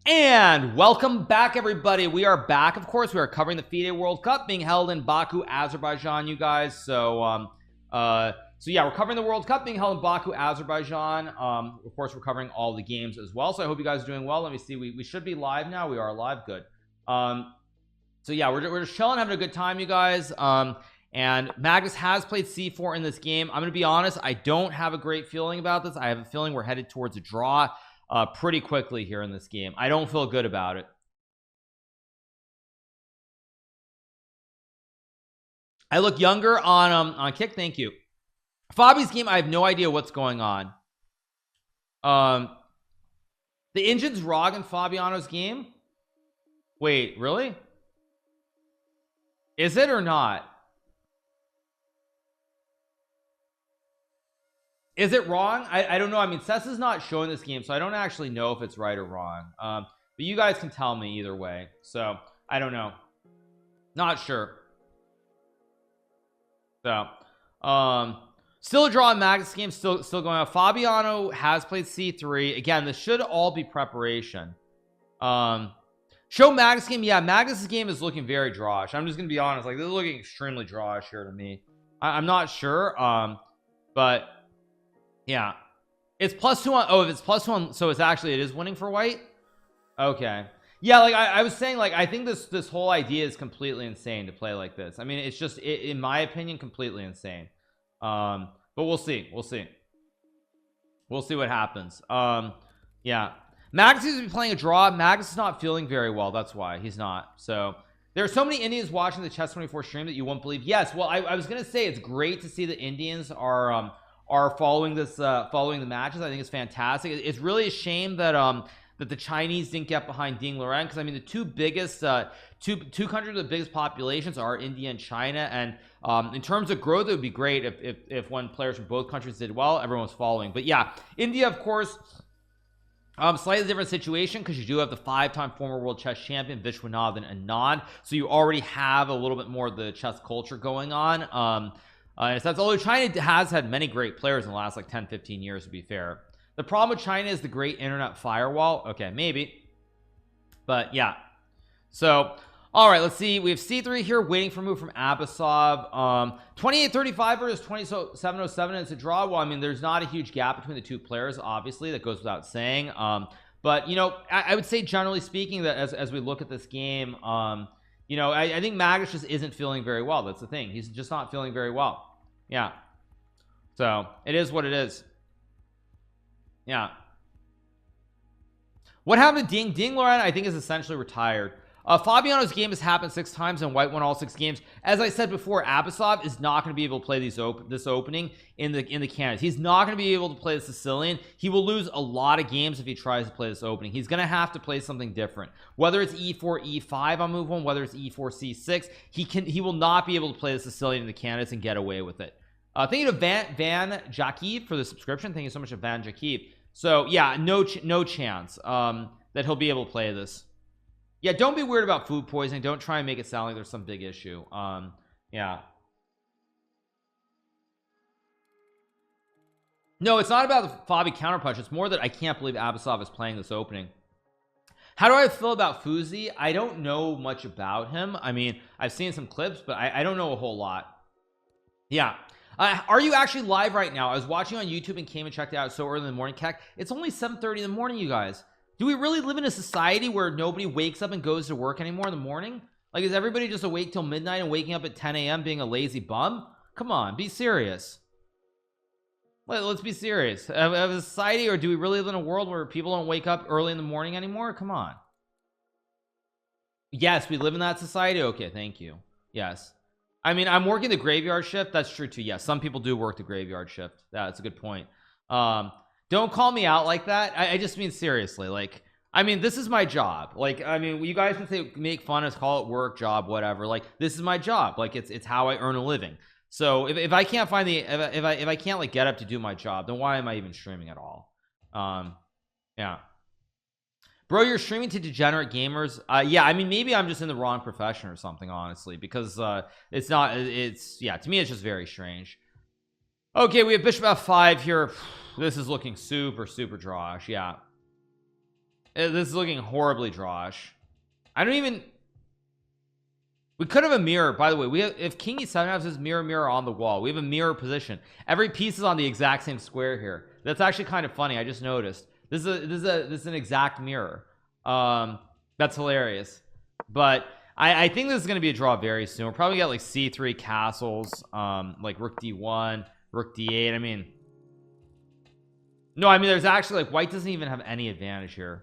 And welcome back, everybody. We are back. Of course, we are covering the FIDE World Cup being held in Baku, Azerbaijan, you guys. So yeah, we're covering the World Cup being held in Baku, Azerbaijan. Of course, we're covering all the games as well. So I hope you guys are doing well. Let me see. We should be live now. We are live. Good. So yeah, we're just chilling, having a good time, you guys. And Magnus has played C4 in this game. I'm gonna be honest, I don't have a great feeling about this. I have a feeling we're headed towards a draw pretty quickly here in this game. I don't feel good about it. I look younger on Kick. Thank you. Fabi's game, I have no idea what's going on. The engine's ROG in Fabiano's game. Wait, really? Is it or not? Is it wrong? I don't know. I mean, Cess is not showing this game, so I don't actually know if it's right or wrong. But you guys can tell me either way. So I don't know. Not sure. So still a draw in Magnus game, still going on. Fabiano has played C3. Again, this should all be preparation. Show Magnus game. Yeah, Magnus's game is looking very drawish. I'm just gonna be honest, like, this is looking extremely drawish here to me. I'm not sure. But yeah, it's +2 on, oh, if it's +2 on, so it's actually, it is winning for white. Okay, yeah, like I was saying, like, I think this whole idea is completely insane to play like this. I mean, it's just in my opinion, completely insane. But we'll see what happens. Yeah, Magnus seems to be playing a draw. Magnus is not feeling very well, that's why he's not. So there are so many Indians watching the Chess24 stream that you won't believe. Yes, well, I was gonna say, it's great to see the Indians are following this following the matches. I think it's fantastic. It's really a shame that that the Chinese didn't get behind Ding Liren, because I mean, the two biggest two countries with the biggest populations are India and China, and in terms of growth, it would be great if when players from both countries did well, everyone was following. But yeah, India, of course, slightly different situation, because you do have the 5-time former world chess champion Vishwanathan Anand, so you already have a little bit more of the chess culture going on. In a sense, although China has had many great players in the last like 10-15 years, to be fair. The problem with China is the great internet firewall. Okay, maybe, but yeah. So all right, let's see. We have C3 here waiting for a move from Abasov. 28-35 versus 27-07. It's a draw. Well, I mean, there's not a huge gap between the two players, obviously, that goes without saying. But you know, I would say, generally speaking, that as we look at this game, you know, I think Magnus just isn't feeling very well. That's the thing. He's just not feeling very well. Yeah. So it is what it is. Yeah. What happened to Ding Liren, I think, is essentially retired. Fabiano's game has happened 6 times, and white won all 6 games. As I said before, Abasov is not going to be able to play this opening in the candidates. He's not going to be able to play the Sicilian. He will lose a lot of games if he tries to play this opening. He's going to have to play something different, whether it's e4 e5 on move 1, whether it's e4 c6. He will not be able to play the Sicilian in the candidates and get away with it. Thank you to Van Jakiev for the subscription. Thank you so much to Van Jakiev. So yeah, no chance that he'll be able to play this. Yeah, don't be weird about food poisoning. Don't try and make it sound like there's some big issue. Yeah. No, it's not about the Fabi counterpunch. It's more that I can't believe Abasov is playing this opening. How do I feel about Fuzi? I don't know much about him. I mean, I've seen some clips, but I don't know a whole lot. Yeah. Are you actually live right now? I was watching on YouTube and came and checked it out so early in the morning. It's only 7:30 in the morning, you guys. Do we really live in a society where nobody wakes up and goes to work anymore in the morning? Like, is everybody just awake till midnight and waking up at 10 a.m. being a lazy bum? Come on, be serious. Let's be serious. Of a society, or do we really live in a world where people don't wake up early in the morning anymore? Come on. Yes, we live in that society. Okay, thank you. Yes. I mean, I'm working the graveyard shift. That's true too. Yes, some people do work the graveyard shift. That's a good point. Don't call me out like that. I just mean seriously. Like, I mean, this is my job. Like, I mean, you guys can say, make fun of, call it work, job, whatever. Like, this is my job. Like, it's how I earn a living. So if I can't find the if I can't like get up to do my job, then why am I even streaming at all? Yeah. Bro, you're streaming to degenerate gamers. Yeah, I mean, maybe I'm just in the wrong profession or something, honestly, because it's not, yeah, to me it's just very strange. Okay, we have bishop f5 here. This is looking super drawish. Yeah. This is looking horribly drosh. I don't even, we could have a mirror, by the way. We have, if king e7 has his mirror on the wall, we have a mirror position. Every piece is on the exact same square here. That's actually kind of funny. I just noticed this is an exact mirror. That's hilarious. But I think this is going to be a draw very soon. We'll probably get like c3 castles, like rook d1, rook d8. I mean, no, I mean there's actually like white doesn't even have any advantage here.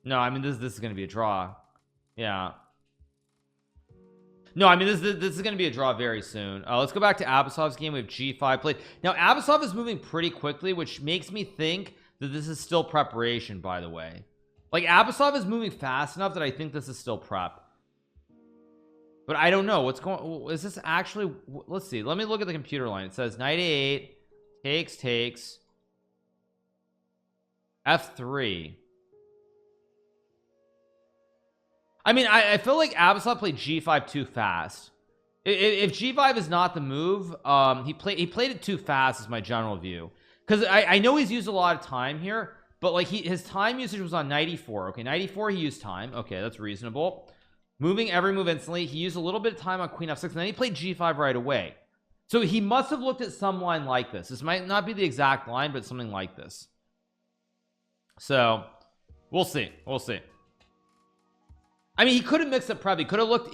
No, I mean this is going to be a draw. Yeah. No, I mean this is going to be a draw very soon. Let's go back to Abasov's game. We have g5 played. Now Abasov is moving pretty quickly, which makes me think that this is still preparation, by the way. Like Abasov is moving fast enough that I think this is still prep. But I don't know what's going, is this actually, let's see, let me look at the computer line. It says knight a8 takes f3. I mean, I feel like Abasov played g5 too fast. If g5 is not the move, he played it too fast is my general view, because I know he's used a lot of time here, but like his time usage was on knight e4. Okay, knight e4 he used time. Okay, that's reasonable. Moving every move instantly. He used a little bit of time on queen f6, and then he played g5 right away. So he must have looked at some line like this. This might not be the exact line, but something like this. So we'll see. We'll see. I mean, he could have mixed up prep. He could have looked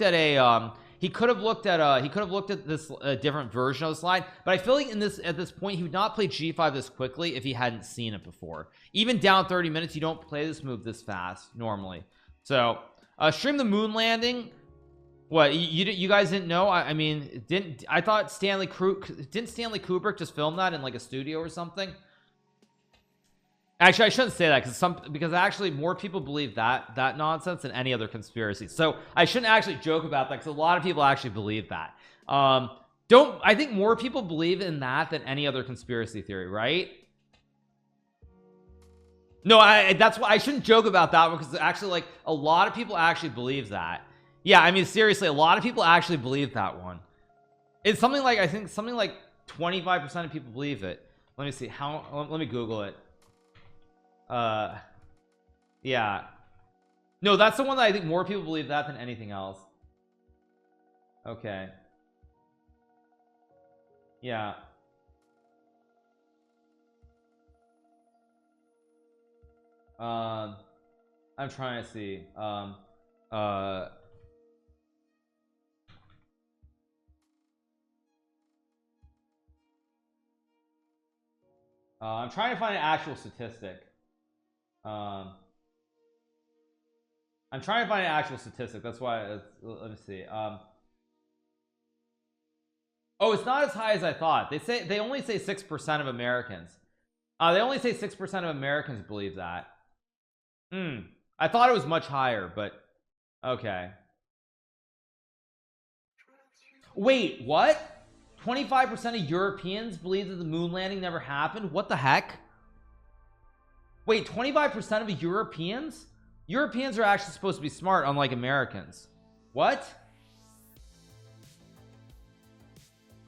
at a he could have looked at this different version of this line, but I feel like at this point he would not play g5 this quickly if he hadn't seen it before. Even down 30 minutes, you don't play this move this fast normally. So stream the moon landing. What, you guys didn't know? I mean, I thought Stanley Kubrick just film that in like a studio or something? Actually, I shouldn't say that because actually more people believe that nonsense than any other conspiracy. So I shouldn't actually joke about that, because a lot of people actually believe that. I think more people believe in that than any other conspiracy theory, right? No, that's why I shouldn't joke about that one, because actually like a lot of people actually believe that. Yeah, I mean seriously, a lot of people actually believe that one. It's something like, I think something like 25% of people believe it. Let me see how, let me Google it. Yeah, no, that's the one that I think more people believe that than anything else. Okay, yeah. I'm trying to see. I'm trying to find an actual statistic. I'm trying to find an actual statistic. That's why let me see. Oh, it's not as high as I thought. They only say 6% of Americans. They only say 6% of Americans believe that. I thought it was much higher, but okay. Wait, what? 25% of Europeans believe that the moon landing never happened? What the heck? Wait, 25% of Europeans? Europeans are actually supposed to be smart, unlike Americans. What?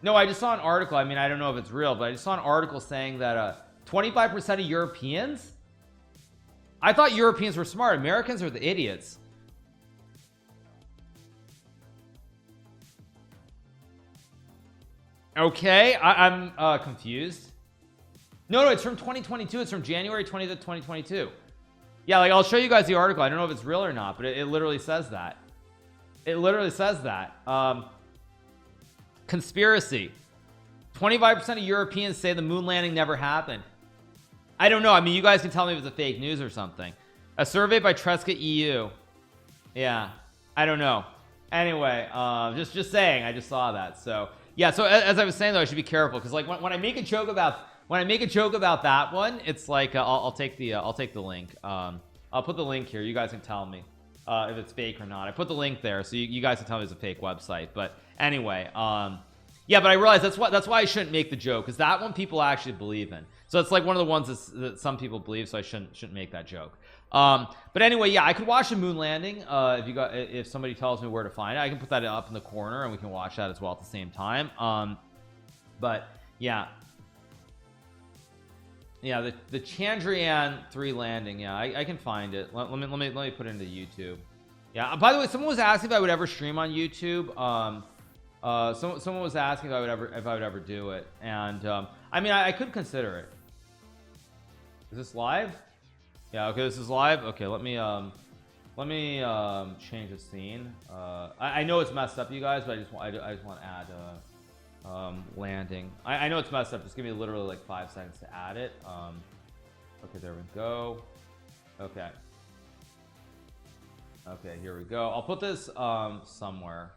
No, I just saw an article. I mean, I don't know if it's real, but I just saw an article saying that 25% of Europeans? I thought Europeans were smart. Americans are the idiots. Okay, I'm confused. No, it's from 2022. It's from January 20th, 2022. Yeah, like I'll show you guys the article. I don't know if it's real or not, but it literally says that. It literally says that. Conspiracy. 25% of Europeans say the moon landing never happened. I don't know. I mean, you guys can tell me if it's a fake news or something. A survey by Treska EU. Yeah, I don't know. Anyway, just saying. I just saw that. So yeah. So as I was saying though, I should be careful, because like when I make a joke about that one, it's like I'll take the link. I'll put the link here. You guys can tell me if it's fake or not. I put the link there, so you guys can tell me it's a fake website. But anyway, yeah, but I realize that's why I shouldn't make the joke, because that one people actually believe in. So it's like one of the ones that some people believe, so I shouldn't make that joke. But anyway, yeah, I could watch the moon landing if somebody tells me where to find it. I can put that up in the corner and we can watch that as well at the same time. But yeah. Yeah, the Chandrayaan 3 landing. Yeah, I can find it. Let me put it into YouTube. Yeah, by the way, someone was asking if I would ever stream on YouTube. Someone was asking if I would ever do it, and I mean, I could consider it. Is this live? Yeah, okay, this is live. Okay, let me change the scene. I know it's messed up, you guys, but I just want to add landing. I know it's messed up. Just give me literally like 5 seconds to add it. Okay, there we go. Okay, here we go. I'll put this somewhere.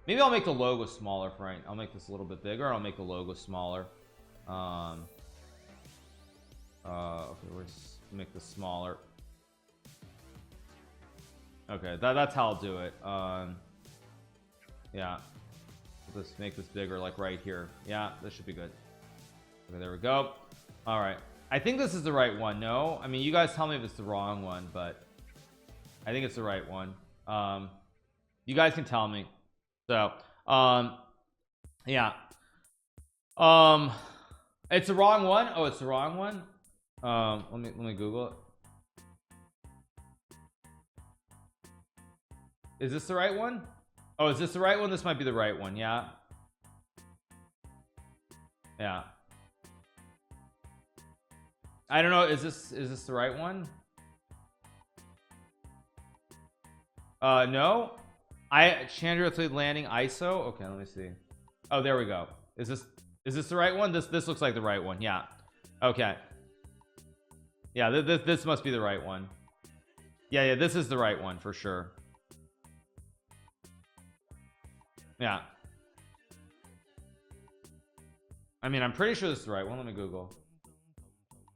Maybe I'll make the logo smaller, Frank. I'll make this a little bit bigger. I'll make the logo smaller. Okay, let's make this smaller. Okay, that's how I'll do it. Yeah, let's make this bigger, like right here. Yeah, this should be good. Okay, there we go. All right, I think this is the right one. No, I mean, you guys tell me if it's the wrong one, but I think it's the right one. You guys can tell me. So yeah, it's the wrong one. Oh, it's the wrong one. Let me Google it. Is this the right one? Oh, is this the right one? This might be the right one. Yeah, I don't know. Is this the right one? No. Chandra 3 landing ISO. Okay, let me see. Oh, there we go. Is this the right one? This looks like the right one. Yeah. Okay. Yeah, this must be the right one. Yeah, this is the right one for sure. Yeah, I mean, I'm pretty sure this is the right one. Let me Google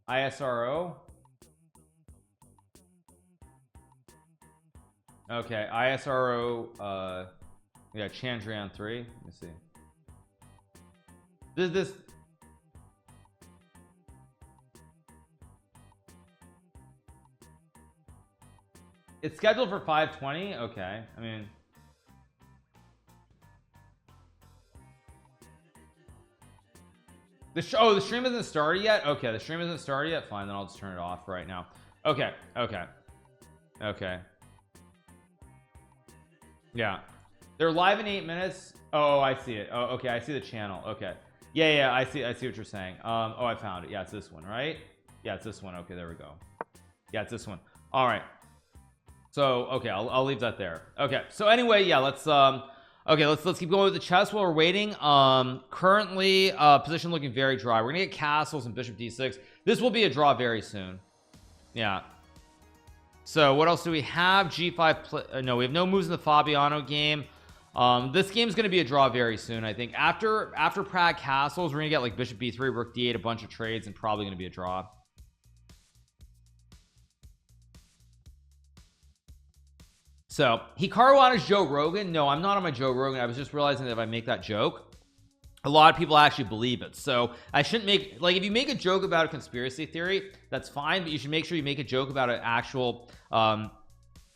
ISRO. Okay, ISRO. Yeah, Chandrayaan 3. Let me see. This it's scheduled for 5:20. Okay, I mean, the stream isn't started yet. Okay, the stream isn't started yet. Fine, then I'll just turn it off right now. Okay. Yeah, they're live in 8 minutes. Oh, I see it. Oh, okay, I see the channel. Okay, yeah, I see what you're saying. Oh, I found it. Yeah, it's this one, right? Yeah, it's this one. Okay, there we go. Yeah, it's this one. All right, so okay, I'll leave that there. Okay, so anyway, yeah, let's keep going with the chess while we're waiting. Currently position looking very dry. We're gonna get castles and bishop d6. This will be a draw very soon. Yeah, so what else do we have? G5 no, we have no moves in the Fabiano game. This game's gonna be a draw very soon. I think after Prague castles, we're gonna get like bishop b3, rook d8, a bunch of trades, and probably gonna be a draw. So Hikaru on his Joe Rogan. No, I'm not on my Joe Rogan. I was just realizing that if I make that joke, a lot of people actually believe it. So I shouldn't make, like, if you make a joke about a conspiracy theory, that's fine, but you should make sure you make a joke about an actual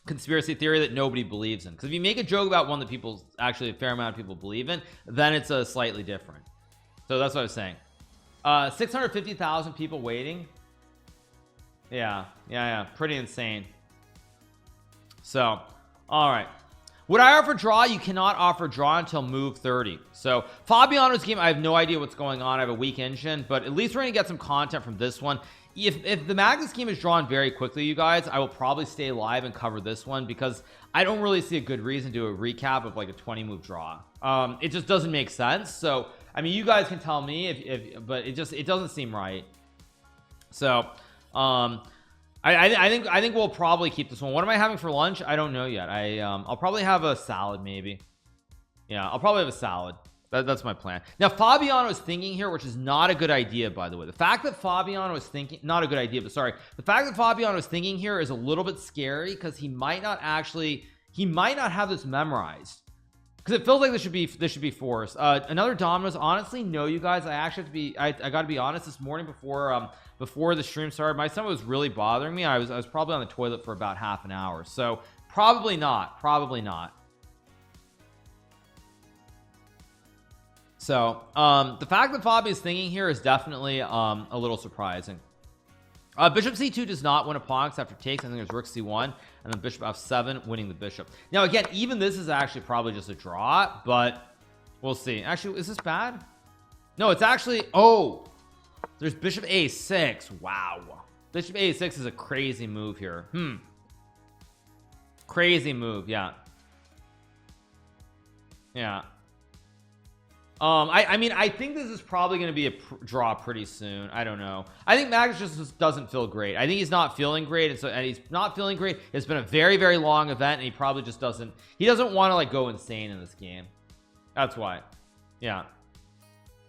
conspiracy theory that nobody believes in. Because if you make a joke about one that people actually, a fair amount of people believe in, then it's a slightly different. So that's what I was saying. 650,000 people waiting. Yeah, pretty insane. So all right, would I offer draw? You cannot offer draw until move 30. So Fabiano's game, I have no idea what's going on. I have a weak engine, but at least we're gonna get some content from this one. If the Magnus game is drawn very quickly, you guys, I will probably stay live and cover this one, because I don't really see a good reason to do a recap of like a 20 move draw. It just doesn't make sense. So I mean, you guys can tell me but it doesn't seem right. So I think we'll probably keep this one. What am I having for lunch? I don't know yet. I'll probably have a salad, maybe. Yeah, I'll probably have a salad. That's my plan. Now Fabiano is thinking here, which is not a good idea, by the way. The fact that Fabiano is thinking, not a good idea, but sorry, the fact that Fabiano is thinking here is a little bit scary, because he might not have this memorized, because it feels like this should be forced. Another dominoes. Honestly, no, you guys, I actually have to be, I got to be honest, this morning before the stream started, my stomach was really bothering me. I was probably on the toilet for about half an hour, so probably not. So the fact that Fabi is thinking here is definitely a little surprising. Bishop c2 does not win a pawn after takes. I think there's rook c1 and then bishop f7 winning the bishop. Now again, even this is actually probably just a draw, but we'll see. Actually, is this bad? No, it's actually, oh, there's bishop a6. Wow, bishop a6 is a crazy move here. Crazy move. Yeah. I mean, I think this is probably going to be a draw pretty soon. I don't know. I think Magnus just doesn't feel great. I think he's not feeling great, and he's not feeling great. It's been a very, very long event, and he probably just doesn't. He doesn't want to like go insane in this game. That's why. Yeah.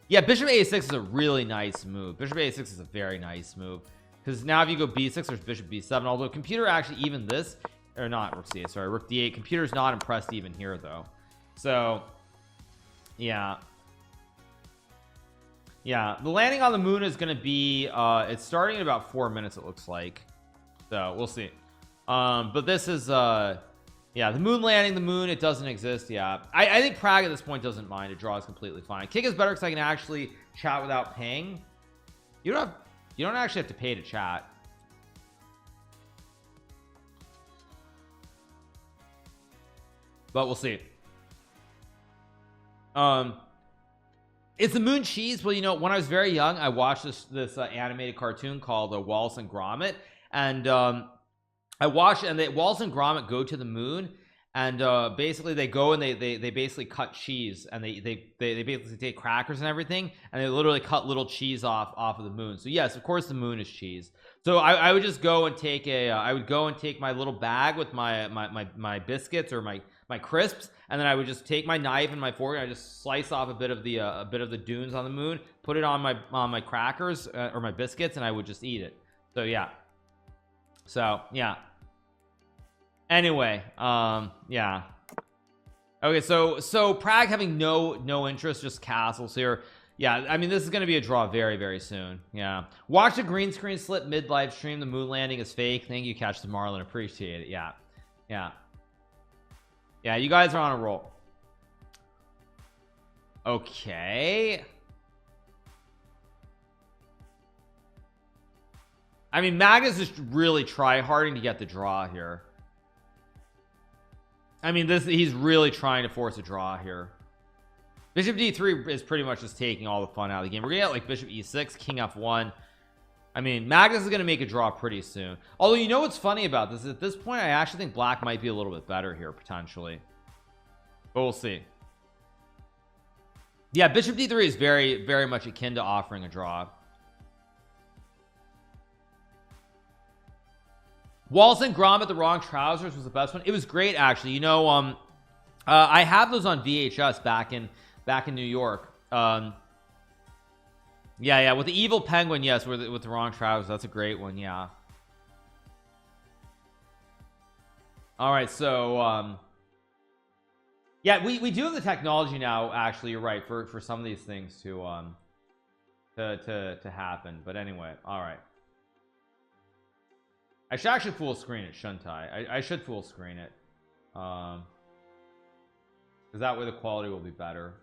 Bishop a6 is a really nice move. Bishop a6 is a very nice move because now if you go b6, there's bishop b7. Although computer actually even this or not rook c8. Sorry, rook d8. Computer's not impressed even here though. So yeah. The landing on the moon is going to be it's starting in about 4 minutes, it looks like, so we'll see. But this is the moon landing, the moon, it doesn't exist. I think Prague at this point doesn't mind. A draw is completely fine. Kick is better because I can actually chat without paying. You don't actually have to pay to chat. But we'll see. Is the moon cheese? Well, you know, when I was very young, I watched this animated cartoon called Wallace and Gromit, and I watched, and Wallace and Gromit go to the moon, and basically they go and they basically cut cheese, and they basically take crackers and everything, and they literally cut little cheese off of the moon. So yes, of course the moon is cheese. So I would just go and take I would go and take my little bag with my biscuits or my crisps, and then I would just take my knife and my fork and I just slice off a bit of the dunes on the moon, put it on my crackers or my biscuits, and I would just eat it. So yeah. Anyway, okay, so Prague having no interest, just castles here. I mean, this is going to be a draw very, very soon. Watch the green screen slip mid live stream. The moon landing is fake. Thank you, Catch the Marlin. Appreciate it. You guys are on a roll. Okay. I mean, Magnus is really try-harding to get the draw here. I mean, he's really trying to force a draw here. Bishop d3 is pretty much just taking all the fun out of the game. We're gonna get like bishop e6, king f1. I mean, Magnus is gonna make a draw pretty soon. Although, you know what's funny about this? At this point, I actually think black might be a little bit better here potentially, but we'll see. Bishop d3 is very, very much akin to offering a draw. Wallace and Gromit, the wrong trousers was the best one. It was great, actually. You know, I have those on VHS back in New York. With the evil penguin, yes, with the wrong trousers. That's a great one. All right, so we do have the technology now, actually. You're right, for some of these things to happen. But anyway, all right, I should actually full screen it, shouldn't I should full screen it, because that way the quality will be better.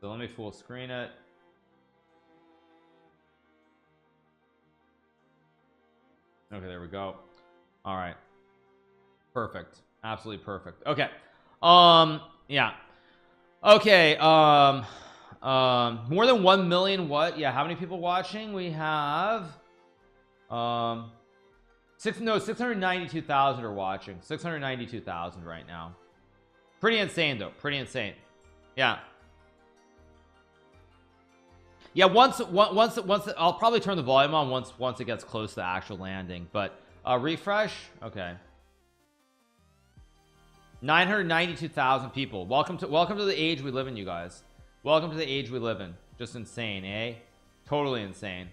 So let me full screen it. Okay, there we go. All right, perfect, absolutely perfect. Okay, okay, more than 1 million what? How many people watching? We have 692,000 are watching. 692,000 right now. Pretty insane though, pretty insane. Once I'll probably turn the volume on once it gets close to the actual landing. But refresh. Okay, 992,000 people. Welcome to the age we live in, you guys. Welcome to the age we live in. Just insane, eh? Totally insane.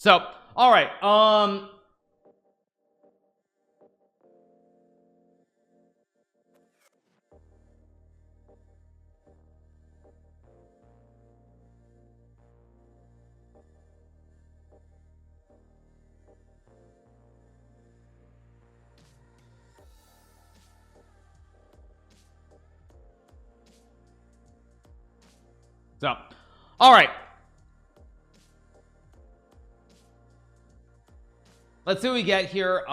So all right, so all right, let's see what we get here.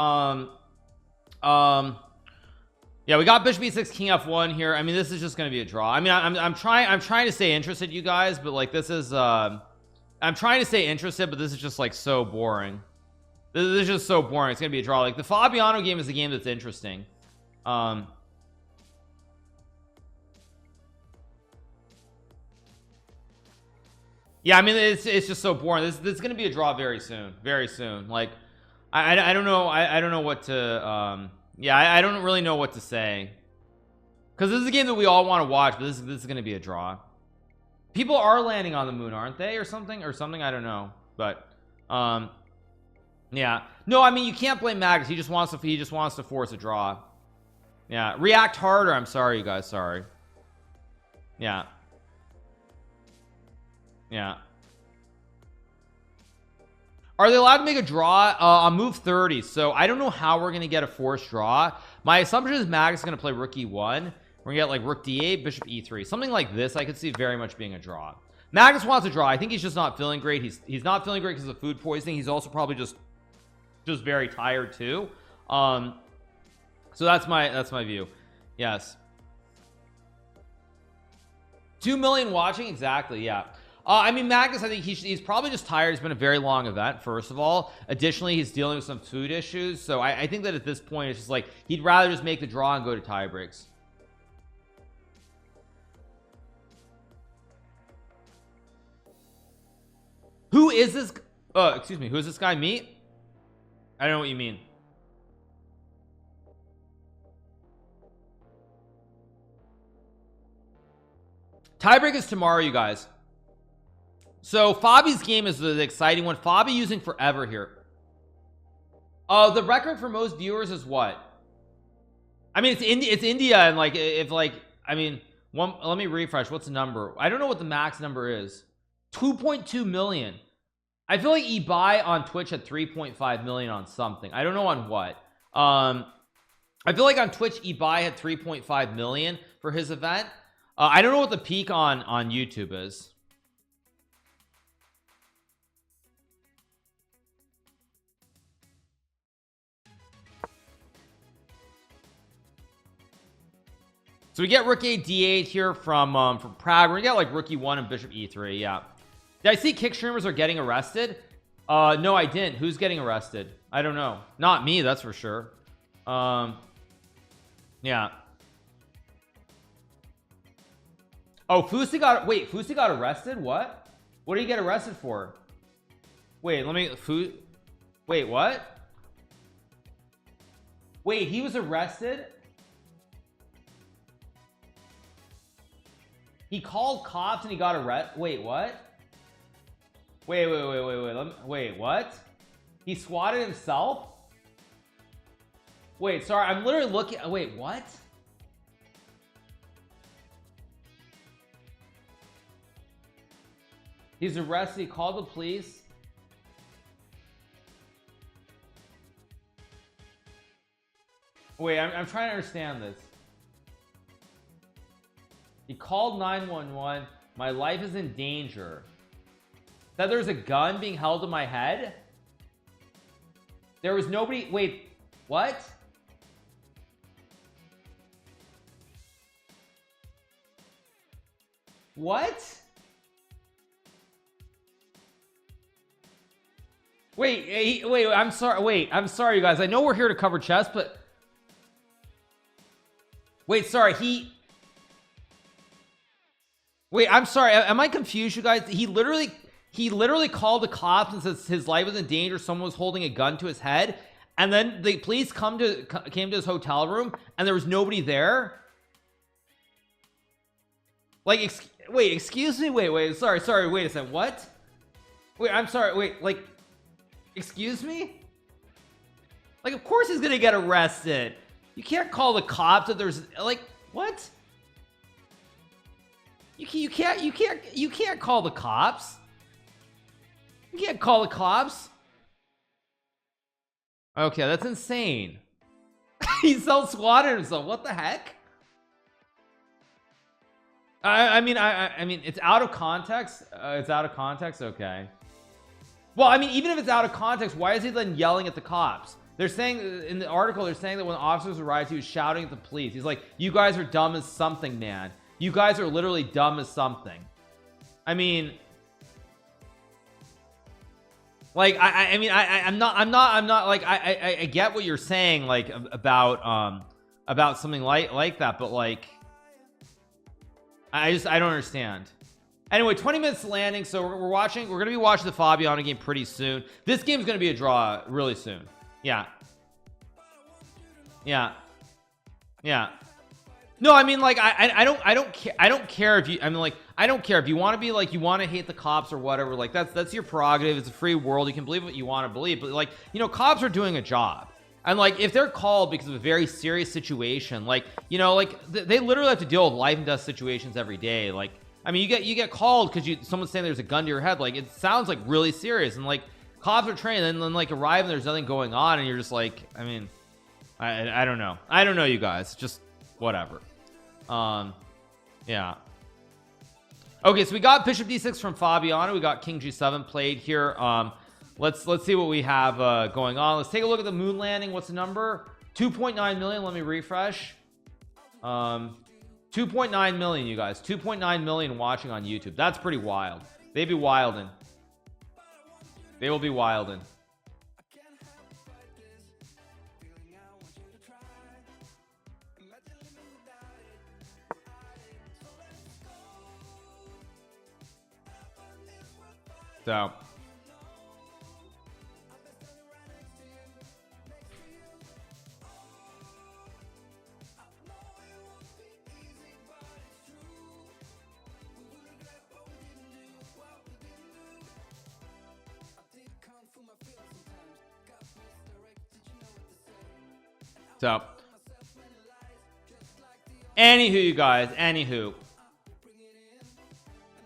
Yeah, we got bishop e6 king f1 here. I mean, this is just going to be a draw. I mean, I'm trying to stay interested, you guys, but like this is I'm trying to stay interested, but this is just like so boring. This is just so boring. It's gonna be a draw. Like the Fabiano game is the game that's interesting. Yeah, I mean it's just so boring. This is gonna be a draw very soon, like I don't know. I don't know what to yeah, I don't really know what to say, because this is a game that we all want to watch, but this is gonna be a draw. People are landing on the moon, aren't they, or something I don't know, but yeah, no, I mean you can't blame Magnus. He just wants to force a draw. Yeah, react harder. I'm sorry, you guys. Sorry. Yeah. Yeah. Are they allowed to make a draw on move 30? So I don't know how we're gonna get a forced draw. My assumption is Magnus is gonna play rook e1. We're gonna get like rook d8, bishop e3, something like this. I could see very much being a draw. Magnus wants a draw. I think he's just not feeling great. He's not feeling great because of food poisoning. He's also probably just very tired too. So that's my view. Yes. 2 million watching, exactly. Yeah. I mean, Magnus, I think he's probably just tired. It's been a very long event, first of all. Additionally, he's dealing with some food issues. So I think that at this point, it's just like he'd rather just make the draw and go to tie breaks. Who is this? Excuse me. Who is this guy? Me? I don't know what you mean. Tiebreak is tomorrow, you guys. So Fabi's game is the exciting one. Fabi using forever here. The record for most viewers is what? I mean, it's India, and like if like I mean let me refresh. What's the number? I don't know what the max number is. 2.2 million. I feel like Ibai on Twitch had 3.5 million on something. I don't know on what. I feel like on Twitch Ibai had 3.5 million for his event. I don't know what the peak on YouTube is. So we get rook a d8 here from Prague. We're gonna get like rook e1 and bishop e3. Yeah. Did I see kick streamers are getting arrested? No, I didn't. Who's getting arrested? I don't know. Not me, that's for sure. Yeah. Oh, Fusi got arrested? What did he get arrested for? Wait, wait, what? Wait, he was arrested? He called cops and he got arrested. Wait, what? Wait. Wait, what? He swatted himself? Wait, sorry, I'm literally looking. Wait, what? He's arrested. He called the police. Wait, I'm trying to understand this. He called 911. My life is in danger. That there's a gun being held to my head? There was nobody. Wait, what? What? Wait, I'm sorry, you guys. I know we're here to cover chess, but wait, sorry, wait, I'm sorry, am I confused, you guys? He literally called the cops and says his life was in danger. Someone was holding a gun to his head, and then the police came to his hotel room and there was nobody there. Like, wait, excuse me, wait, sorry, wait a second, what? Wait, I'm sorry, wait, like, Excuse me? Like, of course he's gonna get arrested. You can't call the cops if there's like, what? You can't call the cops. You can't call the cops. Okay, that's insane. He self-squatted himself. What the heck? I mean, it's out of context. It's out of context. Okay. Well, I mean, even if it's out of context, why is he then yelling at the cops? They're saying in the article, they're saying that when officers arrived, he was shouting at the police. He's like, "You guys are dumb as something, man. You guys are literally dumb as something." I mean, like, I'm not like, I get what you're saying, like about something like that, but like, I don't understand. Anyway, 20 minutes to landing, so we're gonna be watching the Fabiano game pretty soon. This game's gonna be a draw really soon. Yeah. No, I mean, like, I don't care if you, I mean, like, I don't care if you want to be like, you want to hate the cops or whatever, like, that's your prerogative. It's a free world. You can believe what you want to believe, but like, you know, cops are doing a job. And like, if they're called because of a very serious situation, like, you know, like they literally have to deal with life and death situations every day. Like, I mean, you get called because someone's saying there's a gun to your head. Like, it sounds like really serious, and like, cops are trained, and then like arrive and there's nothing going on, and you're just like, I mean, I don't know, you guys, just whatever. Yeah. Okay, so we got bishop d6 from Fabiano. We got king g7 played here. Let's see what we have going on. Let's take a look at the moon landing. What's the number? 2.9 million. Let me refresh. 2.9 million, you guys. 2.9 million watching on YouTube. That's pretty wild. They be wildin'. They will be wildin'. So anywho, you guys,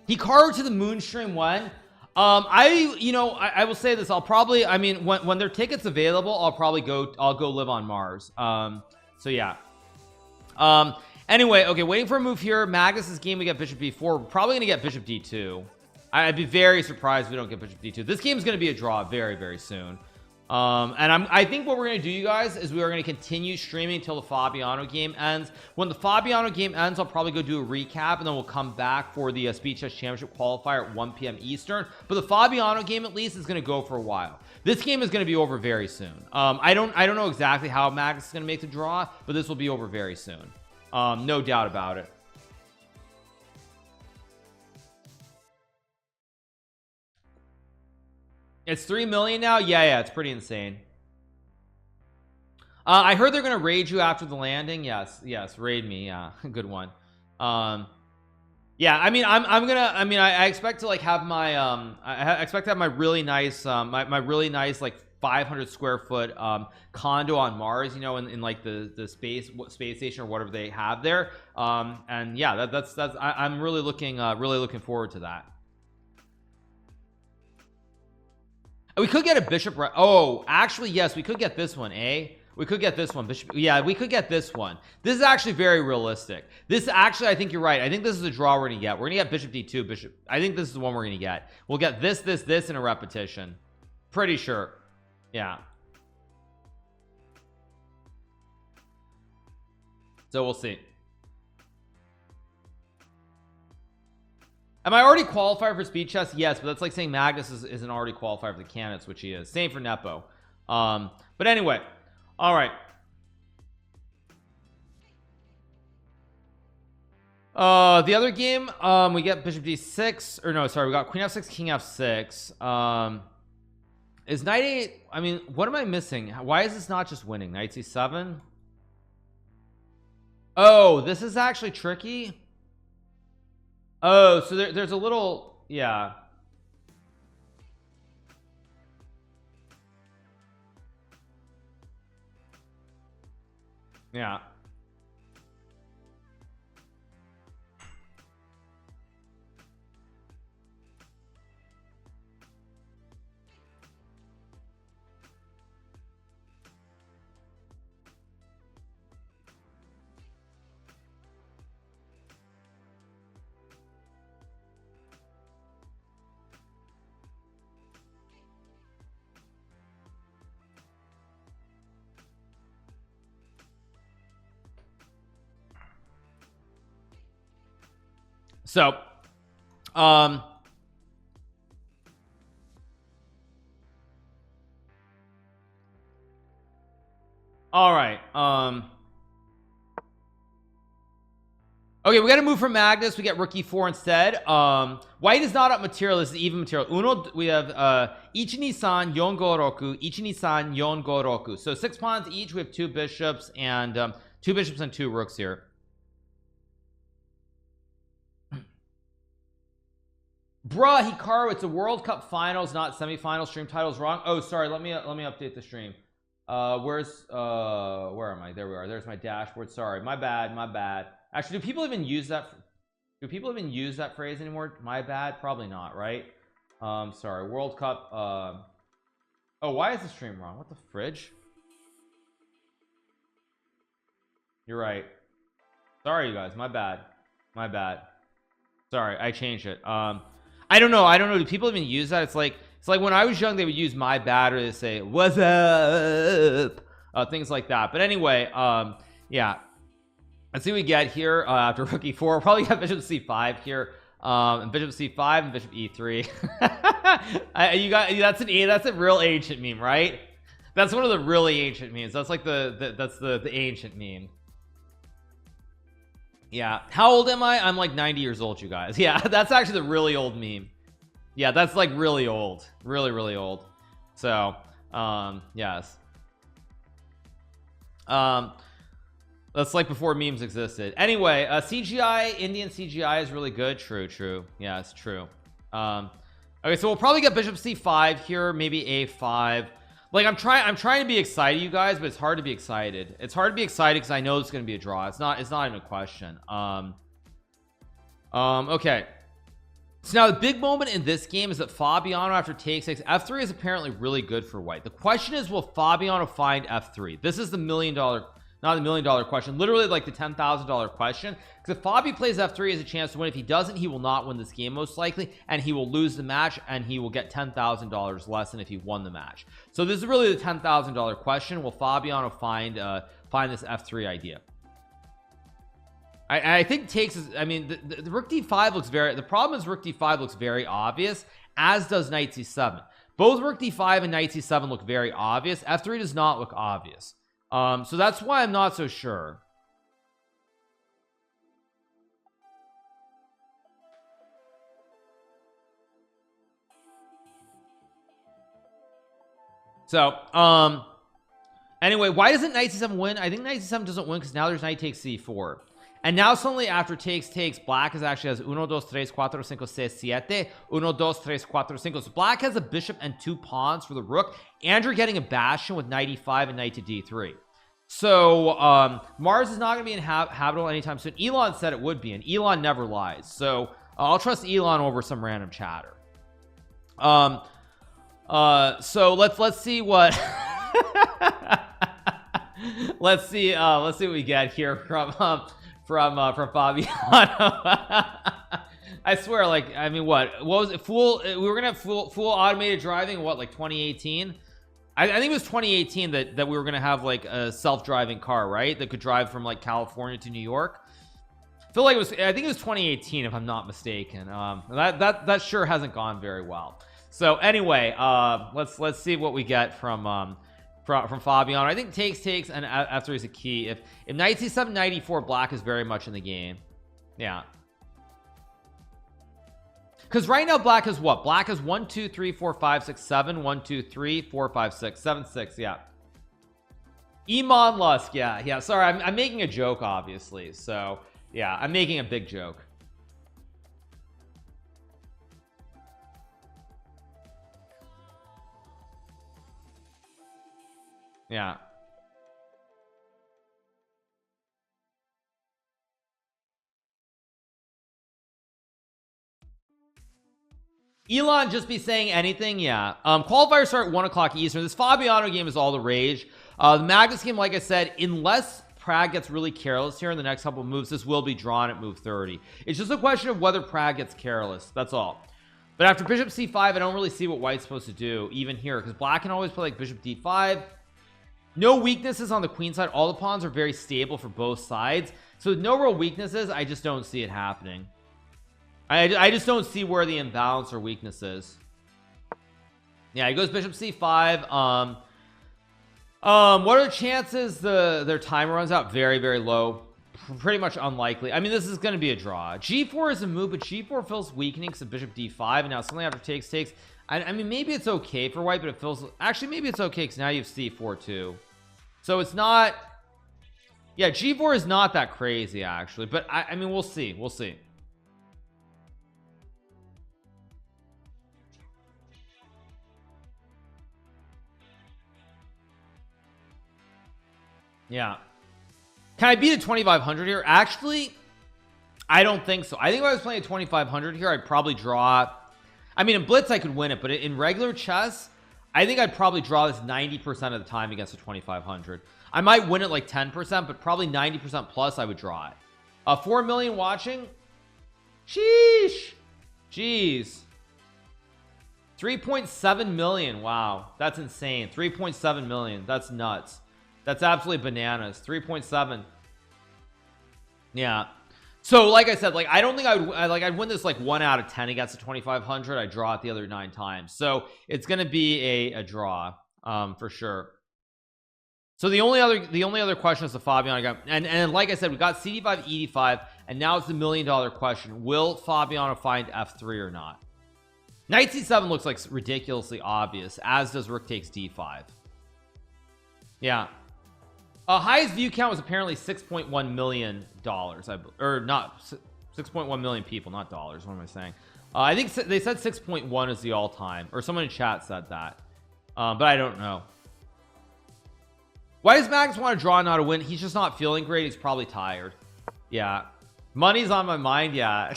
Hikaru to the moon stream when I will say this, I'll probably, I mean, when their tickets available, I'll go live on Mars. So yeah. Anyway, okay, waiting for a move here. Magnus's game, we get bishop b4. We're probably gonna get bishop d2. I'd be very surprised if we don't get bishop d2. This game's gonna be a draw very, very soon. And I think what we're gonna do, you guys, is we are gonna continue streaming until the Fabiano game ends. When the Fabiano game ends, I'll probably go do a recap, and then we'll come back for the Speed Chess Championship qualifier at 1 p.m. Eastern. But the Fabiano game, at least, is gonna go for a while. This game is gonna be over very soon. I don't know exactly how Magnus is gonna make the draw, but this will be over very soon. No doubt about it. It's 3 million now. Yeah, it's pretty insane. I heard they're gonna raid you after the landing. Yes, raid me. Yeah, good one. Yeah, I mean, I expect to like have my I expect to have my really nice my really nice like 500 square foot condo on Mars, you know, in like the space station or whatever they have there. And yeah, that's I'm really looking forward to that. We could get a bishop. Oh, actually, yes, we could get this one, eh? We could get this one, bishop. Yeah, we could get this one. This is actually very realistic. This actually, I think you're right. I think this is a draw we're gonna get. We're gonna get bishop d2, bishop. I think this is the one we're gonna get. We'll get this in a repetition. Pretty sure. Yeah. So we'll see. Am I already qualified for speed chess? Yes, but that's like saying Magnus isn't already qualified for the candidates, which he is. Same for Nepo. But anyway, all right. The other game, we get bishop d6, or no, sorry, we got queen f6, king f6. Is knight 8? I mean, what am I missing? Why is this not just winning? Knight c7. Oh, this is actually tricky. Oh, so there's a little, yeah. Yeah. So all right, okay, we got to move from Magnus. We get rookie 4 instead. White is not up material. This is even material. Uno, we have Ichini-san Yongoroku, Ichini-san Yongoroku. So 6 pawns each. We have 2 bishops and 2 bishops and 2 rooks here. Bruh, Hikaru, it's a World Cup finals, not semifinal. Stream title's wrong. Oh, sorry. Let me update the stream. Where am I? There we are. There's my dashboard. Sorry, my bad. Actually, do people even use that phrase anymore? My bad? Probably not, right? Sorry. World Cup. Oh, why is the stream wrong? What the fridge? You're right. Sorry, you guys. My bad. Sorry, I changed it. I don't know. Do people even use that? It's like when I was young, they would use my bad, or they say what's up, things like that. But anyway, yeah, let's see what we get here after rookie 4. We'll probably have bishop c5 here, and bishop c5 and bishop e3. You got that's a real ancient meme, right? That's one of the really ancient memes. That's like that's the ancient meme. Yeah, how old am I? I'm like 90 years old, you guys. Yeah, that's actually the really old meme. Yeah, that's like really old, really old. So yes, that's like before memes existed. Anyway, CGI, Indian CGI is really good. True. Yeah, it's true. Okay, so we'll probably get bishop c5 here, maybe a5. Like I'm trying to be excited, you guys, but it's hard to be excited. It's hard to be excited because I know it's going to be a draw. It's not even a question. Okay, so now the big moment in this game is that Fabiano, after takes f3 is apparently really good for white. The question is, will Fabiano find f3? This is the not the $1 million question, literally like the $10,000 question, because if Fabi plays f3, he has a chance to win. If he doesn't, he will not win this game most likely, and he will lose the match, and he will get $10,000 less than if he won the match. So this is really the $10,000 question. Will Fabiano find this f3 idea? I think takes is, I mean, the rook d5 looks the problem is rook d5 looks very obvious, as does knight c7. Both rook d5 and knight c7 look very obvious. f3 does not look obvious. So that's why I'm not so sure. So anyway, why doesn't knight c7 win? I think knight c7 doesn't win because now there's knight takes c4, and now suddenly after takes black is actually has 1 2 3 4 5 6 7 1 2 3 4 5. So black has a bishop and 2 pawns for the rook, and you're getting a bastion with knight e5 and knight to d3. So Mars is not going to be habitable anytime soon. Elon said it would be, and Elon never lies, so I'll trust Elon over some random chatter. So let's see what let's see what we get here from Fabiano. I swear, like, I mean, what was it? We were gonna have full automated driving, what, like 2018? I think it was 2018 that we were gonna have like a self-driving car, right, that could drive from like California to New York. I feel like I think it was 2018 if I'm not mistaken. That sure hasn't gone very well. So anyway, let's see what we get from Fabiano. I think takes and f3 is a key. If knight c7 knight e4, black is very much in the game. Yeah, because right now black has what? Black has 1 2 3 4 5 6 7 1 2 3 4 5 6 7 6. Yeah, Elon Musk. Yeah, sorry, I'm making a joke, obviously. So yeah, I'm making a big joke. Yeah, Elon just be saying anything. Yeah. Qualifiers start at 1 o'clock Eastern. This Fabiano game is all the rage. The Magnus game, like I said, unless Prague gets really careless here in the next couple of moves, this will be drawn at move 30. It's just a question of whether Prague gets careless. That's all. But after bishop c5, I don't really see what white's supposed to do even here, because black can always play like bishop d5. No weaknesses on the queen side. All the pawns are very stable for both sides, so with no real weaknesses, I just don't see it happening. I just don't see where the imbalance or weakness is. Yeah, he goes bishop c5. What are the chances their timer runs out? Very, very low. Pretty much unlikely. I mean, this is going to be a draw. G4 is a move, but G4 feels weakening because of bishop d5, and now suddenly after takes. I mean, maybe it's okay for white, but it feels... Actually, maybe it's okay because now you have c4 too. So it's not... Yeah, G4 is not that crazy, actually. But, I mean, we'll see. We'll see. Yeah. Can I beat a 2500 here? Actually, I don't think so. I think if I was playing a 2500 here, I'd probably draw... I mean, in Blitz, I could win it, but in regular chess, I think I'd probably draw this 90% of the time against a 2500. I might win it like 10%, but probably 90% plus I would draw it. 4 million watching? Sheesh. Jeez. 3.7 million. Wow. That's insane. 3.7 million. That's nuts. That's absolutely bananas. 3.7. Yeah. So like I said, like I don't think I'd win this like 1 out of 10 against a 2500. I draw it the other 9 times. So it's going to be a draw for sure. So the only other question is the Fabiano got, and like I said, we got CD5, ED5, and now it's the $1 million question. Will Fabiano find F3 or not? Knight C7 looks like ridiculously obvious, as does Rook takes D5. Yeah. Highest view count was apparently $6.1 million, or not 6.1 million people, not dollars. What am I saying? I think they said 6.1 is the all-time, or someone in chat said that, but I don't know. Why does Magnus want to draw, not a win? He's just not feeling great. He's probably tired. Yeah, money's on my mind. Yeah.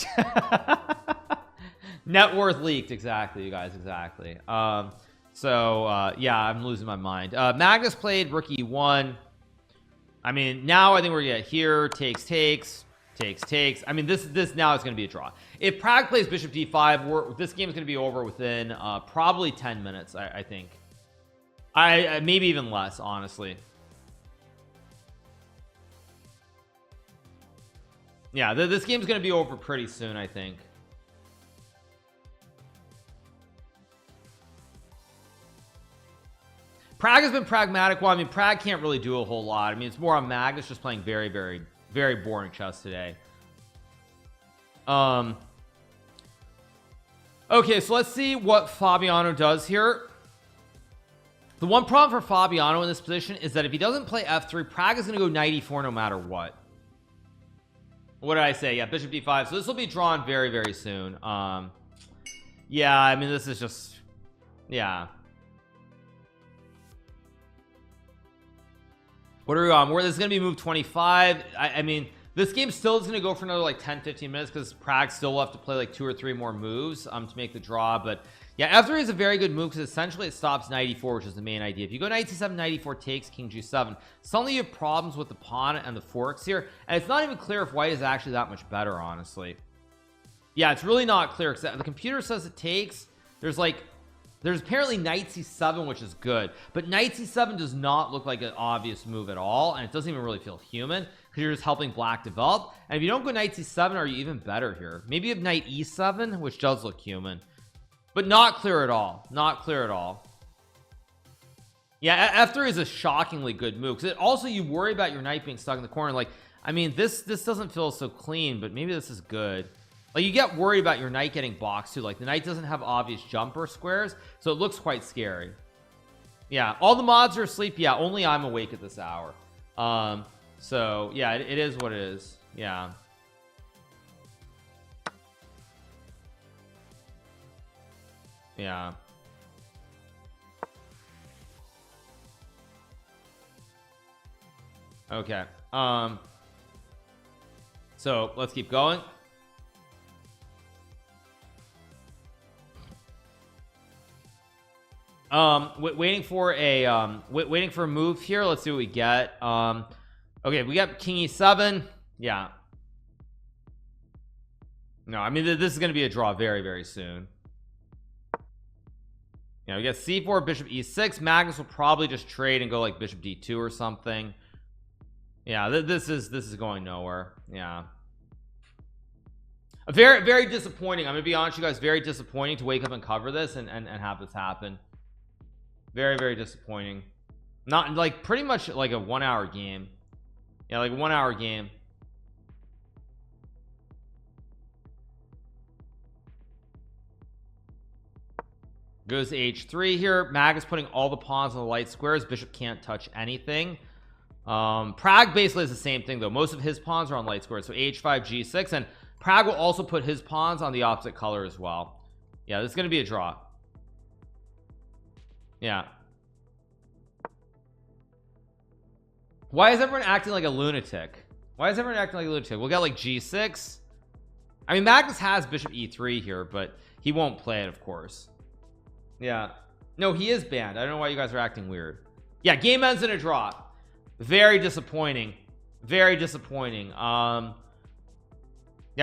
Net worth leaked. Exactly, you guys. Exactly. Yeah, I'm losing my mind. Magnus played Rook E1. I mean, now I think we're gonna get here, takes. I mean, this now is going to be a draw. If Prague plays bishop d5, this game is going to be over within probably 10 minutes. I think. I maybe even less, honestly. Yeah, this game's going to be over pretty soon, I think. Prague has been pragmatic. Well, I mean, Prague can't really do a whole lot. I mean, it's more on Magnus just playing very, very, very boring chess today. Okay, so let's see what Fabiano does here. The one problem for Fabiano in this position is that if he doesn't play f3, Prague is going to go knight e4 no matter what. What did I say? Yeah, bishop d5. So this will be drawn very, very soon. Yeah, I mean, this is just... Yeah. What are we on? This is going to be move 25. I mean, this game still is going to go for another like 10-15 minutes because Prague still will have to play like 2 or 3 more moves to make the draw. But yeah, f3 is a very good move because essentially it stops knight e4, which is the main idea. If you go knight c7, knight e4 takes, king g7, suddenly you have problems with the pawn and the forks here, and it's not even clear if white is actually that much better, honestly. Yeah, it's really not clear because the computer says it takes. There's apparently knight c7, which is good, but knight c7 does not look like an obvious move at all, and it doesn't even really feel human because you're just helping black develop. And if you don't go knight c7, are you even better here? Maybe you have knight e7, which does look human, but not clear at all. Not clear at all. Yeah, f3 is a shockingly good move because also you worry about your knight being stuck in the corner. Like, I mean, this doesn't feel so clean, but maybe this is good. Like, you get worried about your knight getting boxed too. Like, the knight doesn't have obvious jumper squares, so it looks quite scary. Yeah, all the mods are asleep. Yeah, only I'm awake at this hour. So yeah, it is what it is. Yeah. Yeah. Okay. So let's keep going. Waiting for a waiting for a move here. Let's see what we get. Okay, we got king e7. Yeah, no, I mean this is going to be a draw very, very soon. Yeah, we got c4, bishop e6. Magnus will probably just trade and go like bishop d2 or something. Yeah, this is going nowhere. Yeah, very, very disappointing. I'm gonna be honest, you guys, very disappointing to wake up and cover this and have this happen. Very, very disappointing. Not like pretty much like a 1 hour game. Yeah, like a 1 hour game. Goes to h3 here. Mag is putting all the pawns on the light squares. Bishop can't touch anything. Prague basically is the same thing though. Most of his pawns are on light squares. So h5 g6, and Prague will also put his pawns on the opposite color as well. Yeah, this is going to be a draw. Yeah. Why is everyone acting like a lunatic? Why is everyone acting like a lunatic? We'll get like g6. I mean, Magnus has bishop e3 here, but he won't play it, of course. Yeah, no, he is banned. I don't know why you guys are acting weird. Yeah, game ends in a draw. Very disappointing. Very disappointing. Yeah,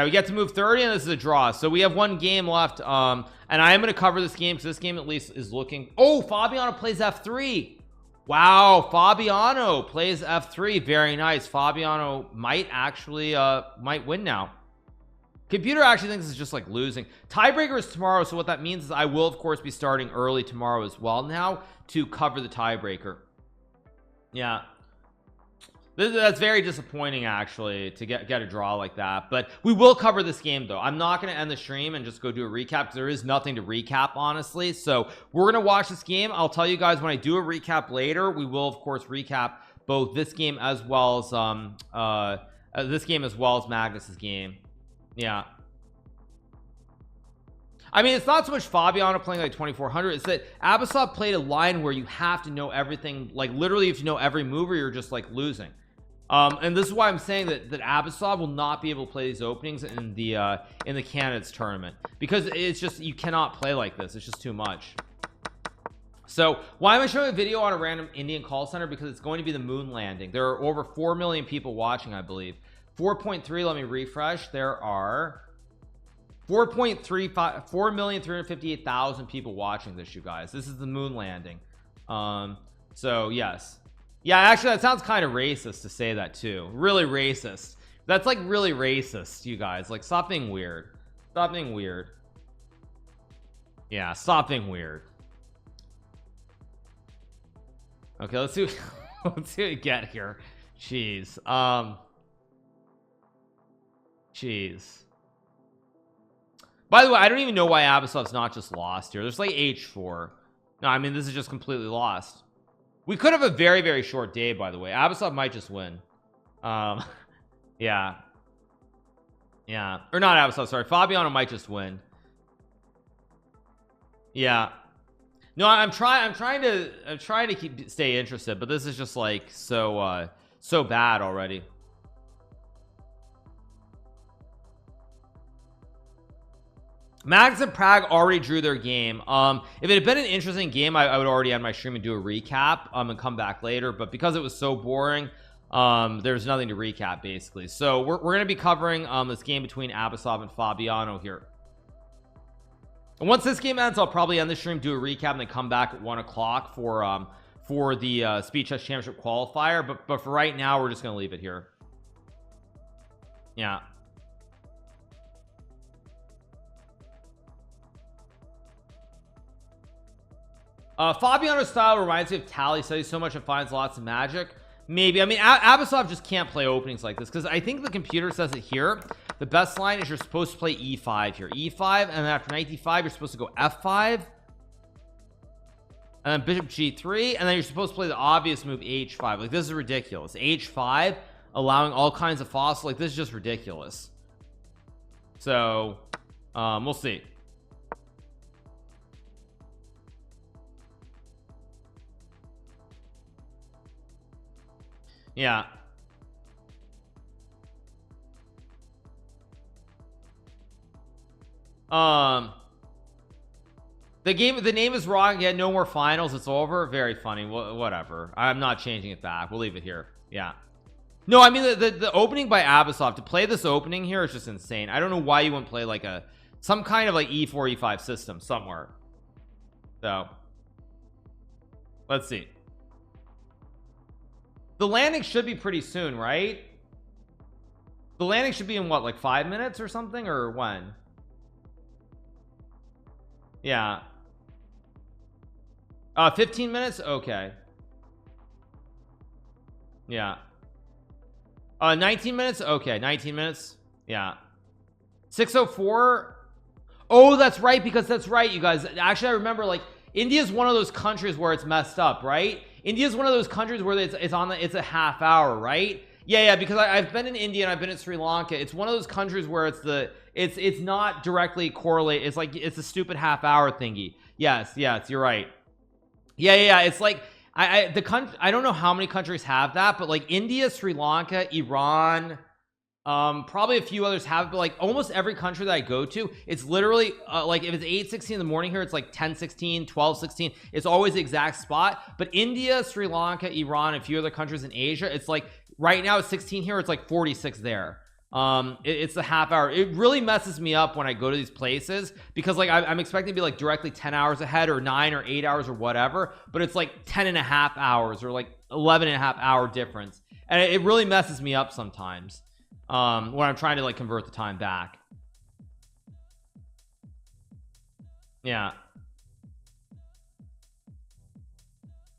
we get to move 30 and this is a draw, so we have one game left. And I am going to cover this game because this game at least is looking. Oh, Fabiano plays f3. Wow, Fabiano plays f3. Very nice. Fabiano might actually might win now. Computer actually thinks it's just like losing. Tiebreaker is tomorrow, so what that means is I will of course be starting early tomorrow as well now to cover the tiebreaker. Yeah, that's very disappointing actually to get a draw like that, but we will cover this game though. I'm not going to end the stream and just go do a recap because there is nothing to recap honestly, so we're going to watch this game. I'll tell you guys when I do a recap later. We will of course recap both this game as well as Magnus's game. Yeah, I mean, it's not so much Fabiano playing like 2400, it's that Abasov played a line where you have to know everything, like literally if you know every move or you're just like losing. And this is why I'm saying that Abasov will not be able to play these openings in the candidates tournament, because it's just, you cannot play like this. It's just too much. So why am I showing a video on a random Indian call center? Because it's going to be the moon landing. There are over 4 million people watching, I believe. 4.3, let me refresh. There are 4,358,000 people watching this, you guys. This is the moon landing. So yes, yeah, actually that sounds kind of racist to say that too. Really racist. That's like really racist, you guys. Like, stop being weird. Stop being weird. Yeah, stop being weird. Okay, let's see. Let's see what we get here. Jeez. Jeez. By the way, I don't even know why Abasov's not just lost here. There's like h4. No, I mean, this is just completely lost. We could have a very, very short day, by the way. Abasov might just win. Yeah. Yeah. Or not Abasov, sorry. Fabiano might just win. Yeah. No, I'm trying to stay interested, but this is just like so bad already. Mags and Prague already drew their game. If it had been an interesting game, I would already end my stream and do a recap and come back later, but because it was so boring, there's nothing to recap basically. So we're going to be covering this game between Abasov and Fabiano here. And once this game ends, I'll probably end the stream, do a recap, and then come back at 1 o'clock for the Speed Chess Championship qualifier. But for right now, we're just going to leave it here. Yeah. Fabiano's style reminds me of Tally. Studies so much and finds lots of magic. Maybe. I mean, Abasov just can't play openings like this because I think the computer says it here. The best line is you're supposed to play e5 here. E5, and then after knight d5, you're supposed to go f5. And then bishop g3, and then you're supposed to play the obvious move h5. Like, this is ridiculous. h5, allowing all kinds of fossil. Like, this is just ridiculous. So, we'll see. Yeah. The name is wrong again. No more finals. It's over. Very funny. Whatever. I'm not changing it back. We'll leave it here. Yeah. No, I mean the opening by Abyssov, to play this opening here is just insane. I don't know why you wouldn't play like some kind of like E4 E5 system somewhere. So let's see. The landing should be pretty soon, right? The landing should be in what, like 5 minutes or something, or when? Yeah. 15 minutes. Okay. Yeah. 19 minutes. Okay, 19 minutes. Yeah. 6:04. Oh, that's right, because that's right, you guys. Actually, I remember, like, India's one of those countries where it's messed up, right? India's one of those countries where it's a half hour, right? Yeah, because I've been in India and I've been in Sri Lanka. It's one of those countries where it's not directly correlated. It's like it's a stupid half hour thingy. Yes, you're right. Yeah. It's like I don't know how many countries have that, but like India, Sri Lanka, Iran, probably a few others have it, but like almost every country that I go to, it's literally like if it's 8:16 in the morning here, it's like 10:16, 12:16. It's always the exact spot. But India, Sri Lanka, Iran, and a few other countries in Asia, it's like right now it's 16 here, it's like 46 there. It's the half hour. It really messes me up when I go to these places, because like I'm expecting to be like directly 10 hours ahead, or 9 or 8 hours or whatever, but it's like 10 and a half hours or like 11 and a half hour difference, and it really messes me up sometimes when I'm trying to like convert the time back. Yeah.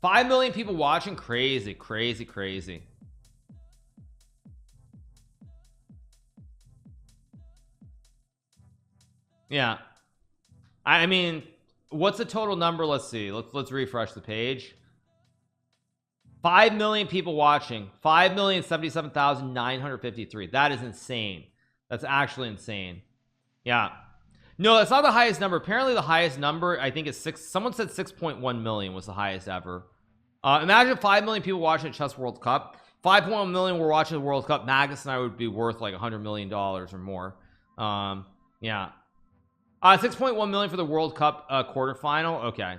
5 million people watching. Crazy. Yeah, I mean, what's the total number? Let's see. Let's refresh the page. 5 million people watching. 5,077,953. That is insane. That's actually insane. Yeah. No, that's not the highest number. Apparently the highest number, I think, is someone said 6.1 million was the highest ever. Imagine 5 million people watching a chess World Cup. 5.1 million were watching the World Cup. Magus and I would be worth like $100 million or more. Yeah. 6.1 million for the World Cup quarterfinal. Okay.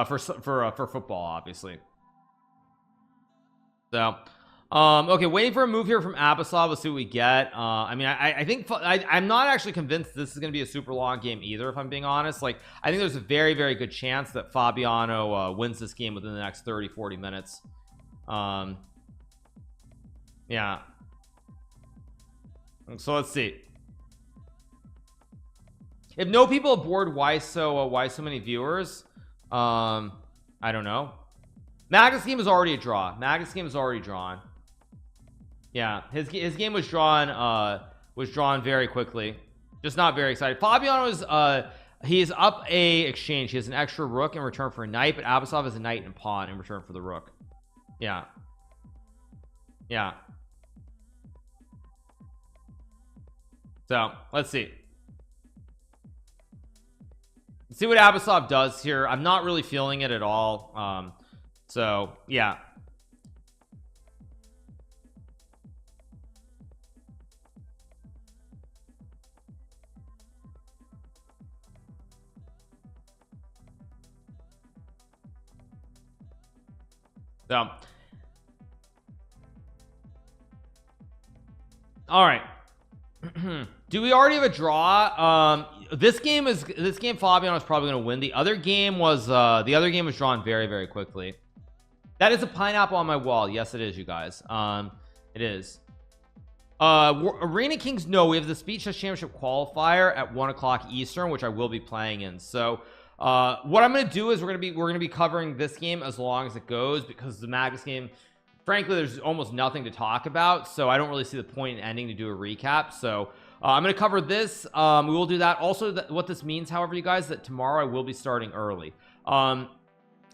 For football, obviously. So okay, waiting for a move here from Abyssov. Let's see what we get. I mean, I think I'm not actually convinced this is going to be a super long game either, if I'm being honest. Like, I think there's a very good chance that Fabiano wins this game within the next 30-40 minutes. Yeah. So let's see. If no people aboard, why so many viewers? I don't know. Magus game is already a draw. Magus game is already drawn. Yeah, his game was drawn very quickly. Just not very excited. Fabiano is he's up a exchange. He has an extra rook in return for a knight, but Abyssov has a knight and pawn in return for the rook. Yeah. So let's see. Let's see what Abyssov does here. I'm not really feeling it at all. So yeah. So all right. Do we already have a draw? This game Fabiano is probably going to win. The other game was drawn very quickly. That is a pineapple on my wall. Yes, it is, you guys. It is. Arena Kings. No, we have the Speed Chess Championship qualifier at 1 o'clock Eastern, which I will be playing in. So what I'm going to do is we're going to be covering this game as long as it goes, because the Magus game, frankly, there's almost nothing to talk about, so I don't really see the point in ending to do a recap. So I'm going to cover this. We will do that. Also, what this means, however, you guys, that tomorrow I will be starting early.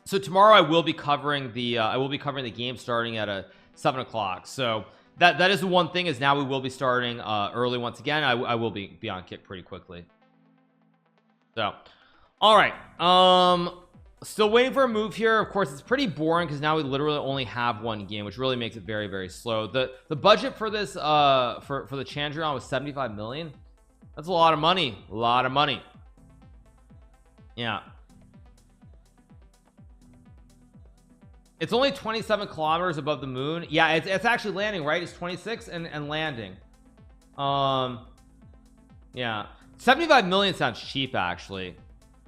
So tomorrow I will be covering the game starting at 7 o'clock. So that is the one thing, is now we will be starting early once again. I will be on kick pretty quickly. So all right, still waiting for a move here. Of course, it's pretty boring because now we literally only have one game, which really makes it very slow. The budget for this for the Chandrion was 75 million. That's a lot of money. Yeah. It's only 27 kilometers above the moon. Yeah, it's actually landing, right? It's 26 and landing. Yeah. 75 million sounds cheap, actually.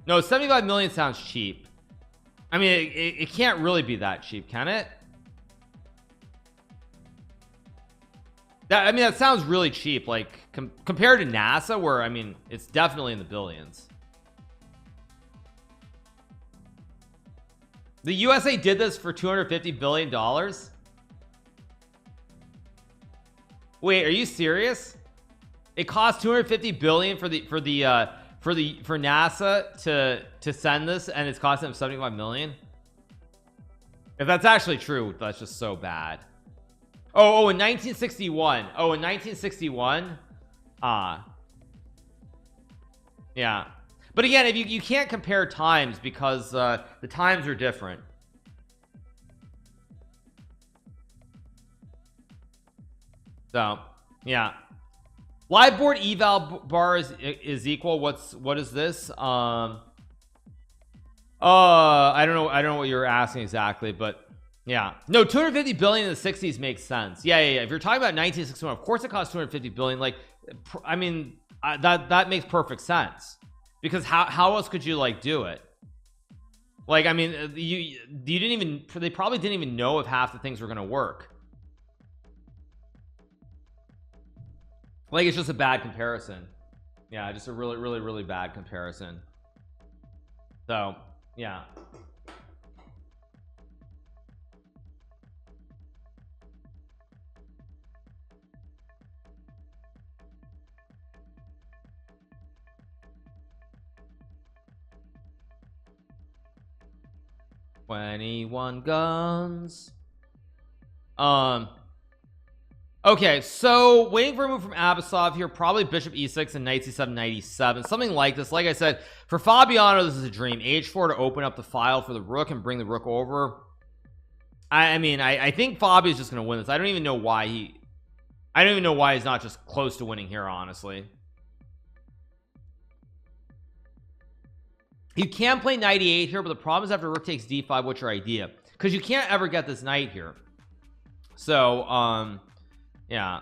No, 75 million sounds cheap. I mean, it can't really be that cheap, can it? I mean, that sounds really cheap, like compared to NASA, where I mean, it's definitely in the billions. The USA did this for $250 billion. Wait, are you serious? It cost $250 billion for NASA to send this, and it's costing them $75 million. If that's actually true, that's just so bad. Oh, in 1961. Oh, in 1961. Yeah. But again, if you can't compare times because the times are different. So, yeah. Live board eval bar is equal. What is this? I don't know what you're asking exactly, but yeah. No, 250 billion in the 60s makes sense. Yeah. If you're talking about 1961, of course it costs 250 billion. Like, I mean, that makes perfect sense. Because how else could you like do it? Like, I mean, they probably didn't even know if half the things were gonna work. Like, it's just a bad comparison. Yeah, just a really bad comparison. So yeah. "21 guns." Okay, so waiting for a move from Abasov here, probably bishop e6 and knight c7 knight e7, something like this. Like I said, for Fabiano, this is a dream. H4 to open up the file for the rook and bring the rook over. I mean, I think Fabi's just gonna win this. I don't even know why he's not just close to winning here, honestly. You can play knight e8 here, but the problem is after rook takes d5, what's your idea? Because you can't ever get this knight here. So yeah,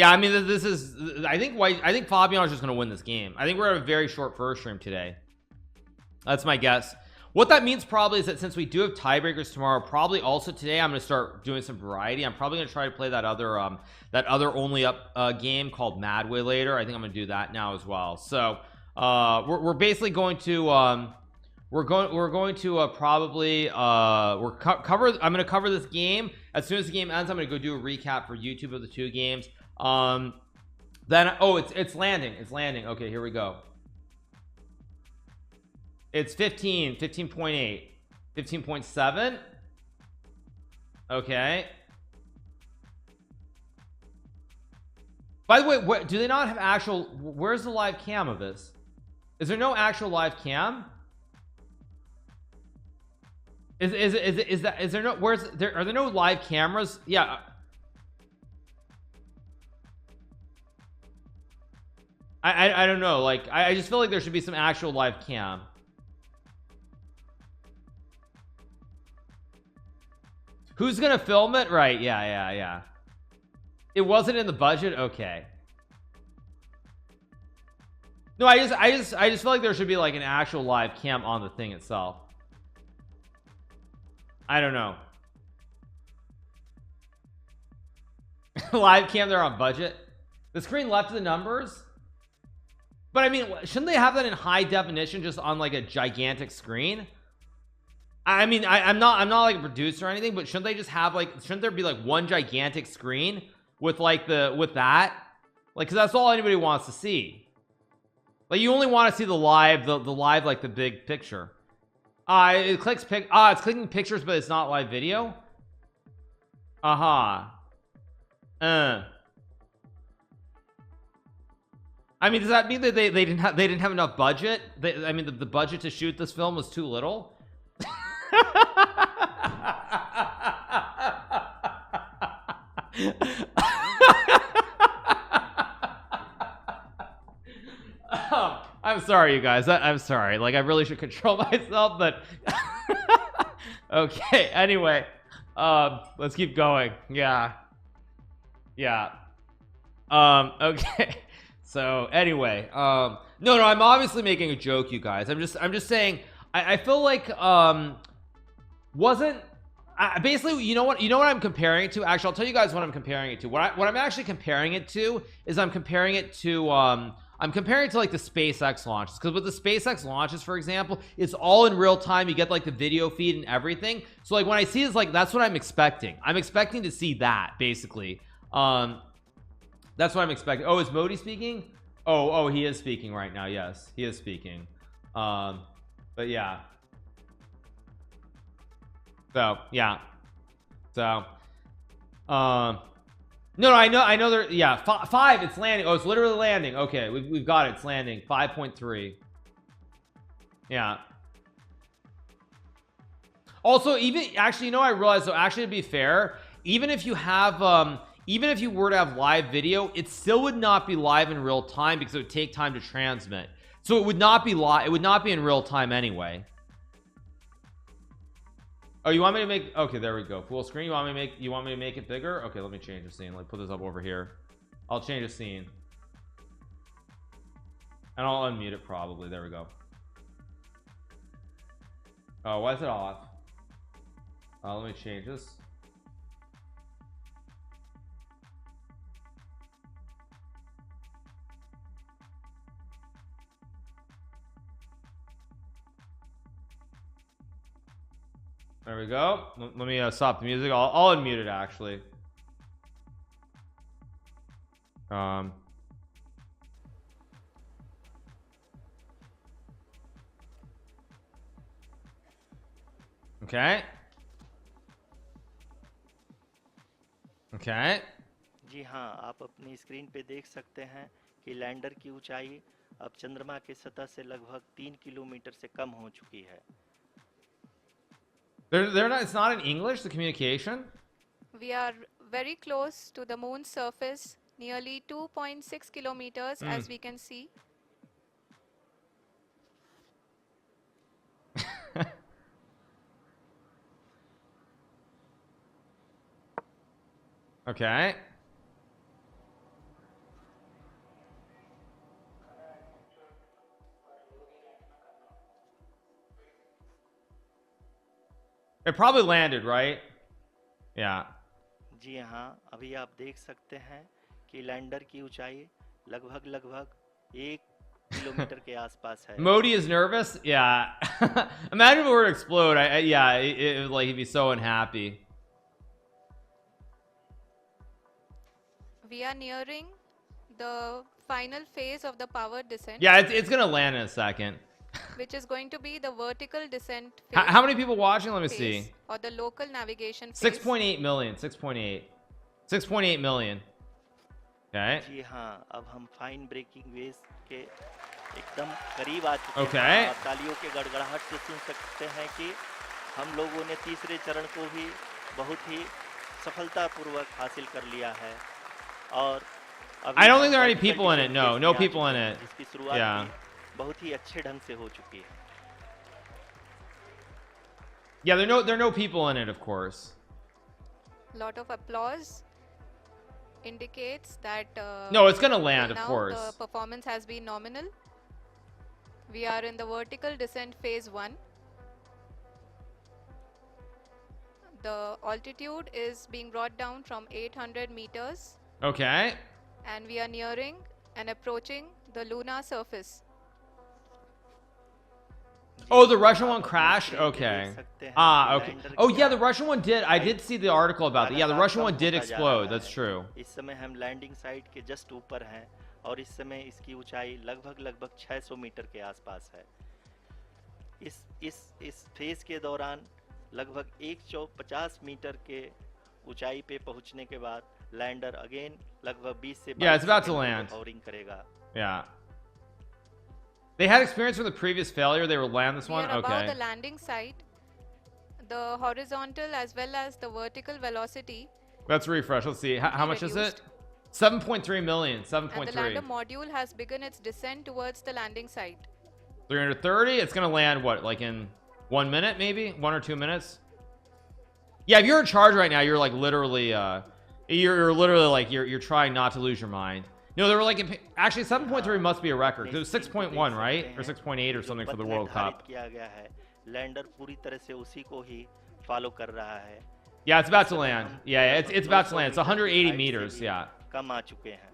I mean, this is, I think Fabiano's just gonna win this game. I think we're at a very short first stream today. That's my guess. What that means probably is that since we do have tiebreakers tomorrow, probably also today I'm gonna start doing some variety. I'm probably gonna try to play that other only up game called Madway later. I think I'm gonna do that now as well. So we're basically going to we're going to probably I'm gonna cover this game. As soon as the game ends, I'm gonna go do a recap for YouTube of the two games. Then it's landing. Okay, here we go. It's 15.8, 15.7. Okay. By the way, do they not have actual, where's the live cam of this? Is there no actual live cam? Is there no, are there no live cameras? Yeah. I don't know, like I just feel like there should be some actual live cam. Who's gonna film it? Right, yeah. It wasn't in the budget. Okay. No, I just feel like there should be like an actual live cam on the thing itself. I don't know. Live cam there on budget. The screen left the numbers. But I mean, shouldn't they have that in high definition just on like a gigantic screen? I mean, I'm not like a producer or anything, but shouldn't they just have like, shouldn't there be like one gigantic screen with like with that? Like, because that's all anybody wants to see. Like, you only want to see the live, the live, like the big picture. It clicks it's clicking pictures, but it's not live video. I mean, does that mean that they didn't have enough budget? I mean, the budget to shoot this film was too little. I'm sorry, you guys. I'm sorry. Like, I really should control myself, but okay. Anyway, let's keep going. Yeah. Okay. So anyway, no, I'm obviously making a joke, you guys. I'm just saying. I feel like wasn't basically, you know what I'm comparing it to. Actually, I'll tell you guys what I'm comparing it to. What I'm actually comparing it to is I'm comparing it to like the SpaceX launches, because with the SpaceX launches, for example, it's all in real time. You get like the video feed and everything. So like when I see it's like, that's what I'm expecting. I'm expecting to see that basically. That's what I'm expecting. Oh, is Modi speaking? Oh, he is speaking right now. Yes, he is speaking. But yeah. So yeah. So no, I know there. Yeah, 5. It's landing. Oh, it's literally landing. Okay, we've got it. It's landing. 5.3. Yeah. Also, even actually, you know, I realized, so actually, to be fair, even if you have even if you were to have live video, it still would not be live in real time because it would take time to transmit. So it would not be live. It would not be in real time anyway. Oh, you want me to make, okay, there we go, full screen. You want me to make it bigger? Okay, let me change the scene. Like, put this up over here. I'll change the scene and I'll unmute it probably. There we go. Oh, why is it off? Let me change this. There we go. Let me stop the music. I'll unmute it actually. Okay. Okay. जी हाँ, आप अपनी screen पे देख सकते हैं कि lander की ऊंचाई अब चंद्रमा के सतह से लगभग 3 किलोमीटर से कम हो चुकी है। They're not, it's not in English, the communication. We are very close to the moon's surface, nearly 2.6 kilometers, as we can see. Okay. It probably landed, right? Yeah. जी हाँ, अभी आप देख सकते हैं कि लैंडर की ऊंचाई लगभग 1 किलोमीटर के आसपास है। Modi is nervous. Yeah. Imagine if it were to explode. Yeah, it like he'd be so unhappy. We are nearing the final phase of the power descent. Yeah, it's gonna land in a second. Which is going to be the vertical descent phase. How many people watching? Let me see. Or the local navigation phase. 6.8 million. 6.8 million. Okay. जी हाँ, अब हम fine breaking wave के एकदम करीब आ चुके हैं। Okay. आप तालियों के गड़गड़ाहट से सुन सकते हैं कि हम लोगों ने तीसरे चरण को भी बहुत ही सफलतापूर्वक हासिल कर लिया है और I don't think there are any people in it. No people in it. इसकी शुरुआत Yeah. बहुत ही अच्छे ढंग से हो चुकी है। Yeah, there are no people in it, of course. Lot of applause indicates that No, it's gonna land, of now course. the performance has been nominal. We are in the vertical descent phase 1. The altitude is being brought down from 800 meters. Okay. And we are nearing and approaching the lunar surface. Oh, the Russian one crashed? Okay. Okay. Oh, yeah, the Russian one did. I did see the article about that. Yeah, the Russian one did explode. That's true. इस समय हम landing site के just ऊपर हैं और इस समय इसकी ऊंचाई लगभग 600 मीटर के आसपास है। इस फेज के दौरान लगभग 150 मीटर के ऊंचाई पे पहुंचने के बाद लैंडर अगेन लगभग 20 से 22 सेकंड होवरिंग करेगा। Yeah. They had experience with the previous failure. They will land this one. We are okay. above the landing site. The horizontal as well as the vertical velocity. Let's refresh. Let's see. How much is it? 7.3 million. And 7.3. the lander module has begun its descent towards the landing site. 330. It's gonna land what, like in 1 minute, maybe 1 or 2 minutes. Yeah, if you're in charge right now, you're like literally you're literally like you're trying not to lose your mind. You know, they were like, actually 7.3 must be a record because it was 6.1, right, or 6.8 or something for the World Cup. Lander पूरी तरह से उसी को ही follow कर रहा है. Yeah, it's about to land. Yeah, it's about to land. It's 180 meters. Yeah. कम आ चुके हैं.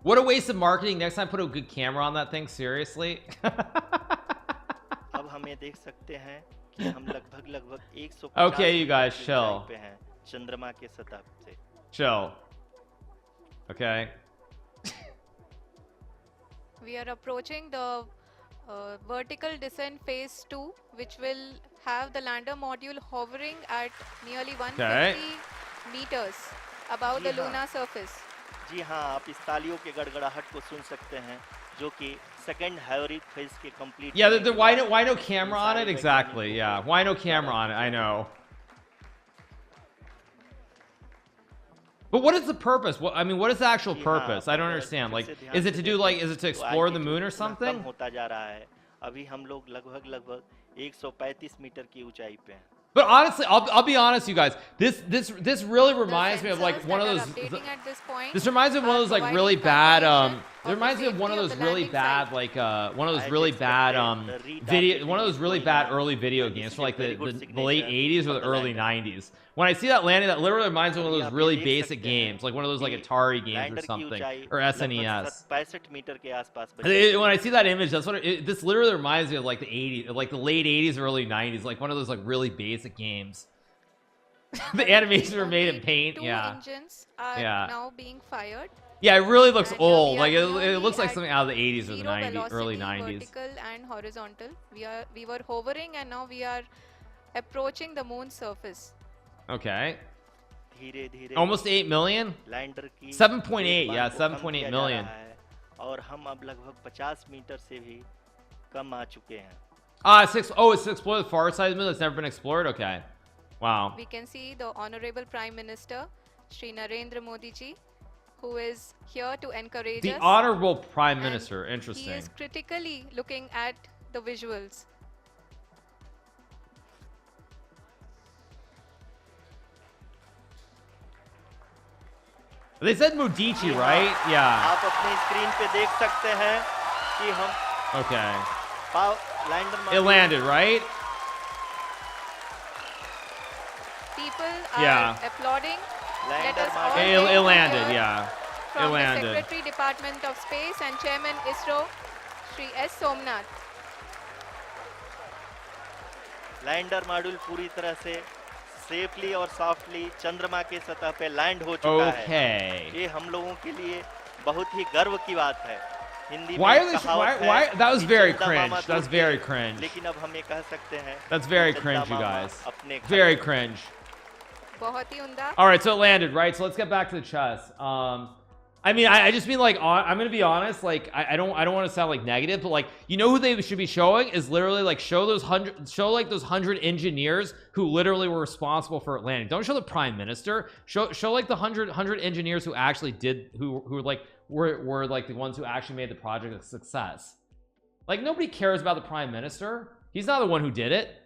What a waste of marketing. Next time, put a good camera on that thing. Seriously. अब हमें देख सकते हैं कि हम लगभग 150 Okay, you guys, chill. पे हैं चंद्रमा के सतह से. Chill. Okay. We are approaching the vertical descent phase 2, which will have the lander module hovering at nearly 150 meters above the lunar surface. जी हाँ, आप इस तालियों के गड़गड़ाहट को सुन सकते हैं, जो कि second Hyorid phase के complete. Yeah, why no camera on it? Exactly. Yeah, why no camera on it? I know. But what is the purpose? What, I mean, what is the actual purpose? I don't understand. Like, is it to do like, is it to explore the moon or something? होता जा रहा है. अभी हम लोग लगभग 135 metre की ऊंचाई पे हैं. But honestly, I'll be honest, you guys. This really reminds me of like one of those. This reminds me of one of those like really bad. It reminds me of one of those really bad like one of those really bad one of those really bad early video games from like the late 80s or the early 90s. When I see that landing, that literally reminds me of one of those really basic games, like one of those like Atari games or something, or SNES. 65 metre के आसपास. When I see that image, that's what this literally reminds me of, like the 80s, like the late 80s, early 90s, like one of those like really basic games. The animations were made in paint. Two Yeah. engines are now being fired. Yeah, it really looks And old. we Like are it looks like nearly something out of the 80s or the Zero 90s, early velocity, 90s. vertical and horizontal. We were hovering and now we are approaching the moon's surface. Okay. धीरे-धीरे Almost 8 million? Lander की 7.8, yeah, देखभाल को कम 7.8 किया जा million. रहा है, और हम अब लगभग 50 मीटर से भी कम आ चुके हैं. It's explored the far side of the moon that's never been explored? Okay. Wow. We can see the Honorable Prime Minister, Shri Narendra Modi ji, who is here to encourage The us. Honorable Prime and Minister. He Interesting. is critically looking at the visuals. They said Modici, right? Yeah. आप अपनी screen पे देख सकते हैं कि हम Okay. Lander It landed, right? People are Yeah. applauding. Let us all It wait to landed, hear yeah. from It the landed. Secretary Department of Space and Chairman ISRO, Shri S. Somnath. Lander module पूरी तरह से safely और softly चंद्रमा के सतह पे land हो चुका है. ये हम लोगों के लिए बहुत ही गर्व की बात है. हिंदी में कहावत है, that was very चंदा cringe. मामा That's दूर very के, cringe. लेकिन अब हम ये कह सकते हैं. That's very चंदा cringe, you मामा guys. अपने घर Very पे. cringe. बहुत ही उम्दा. All right, so it landed, right? So let's get back to the chess. I mean, I just mean like I'm gonna be honest. Like I don't want to sound like negative, but like you know who they should be showing is literally like show those 100 engineers who literally were responsible for it landing. Don't show the prime minister. Show like the 100 engineers who actually did who like were like the ones who actually made the project a success. Like nobody cares about the prime minister. He's not the one who did it.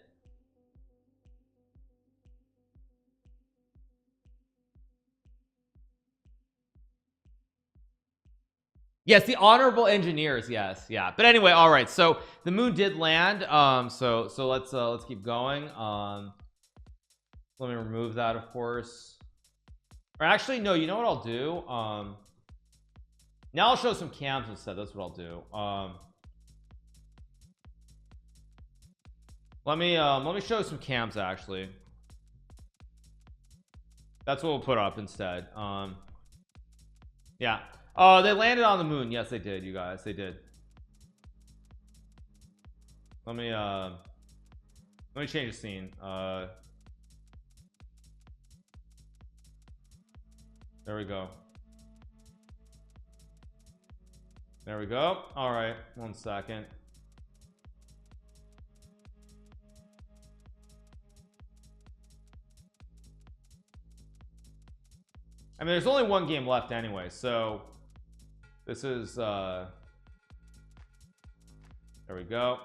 Yes, the honorable engineers. Yes, yeah. But anyway, all right. So the moon did land. So let's keep going. Let me remove that, of course. Or actually, no. You know what I'll do? Now I'll show some cams instead. That's what I'll do. Let me show some cams actually. That's what we'll put up instead. Yeah. They landed on the moon. Yes, they did, you guys. They did. Let me change the scene. There we go. There we go. All right, 1 second. I mean, there's only one game left anyway, so this is there we go.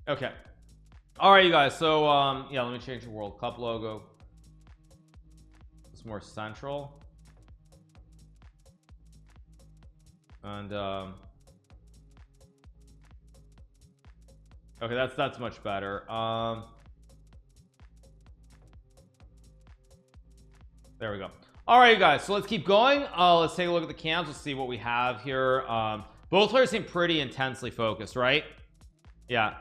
Okay. All right, you guys. So yeah, let me change the World Cup logo. It's more central. And okay, that's much better. There we go. All right, you guys, so let's keep going. Let's take a look at the cams. Let's see what we have here. Both players seem pretty intensely focused, right? Yeah.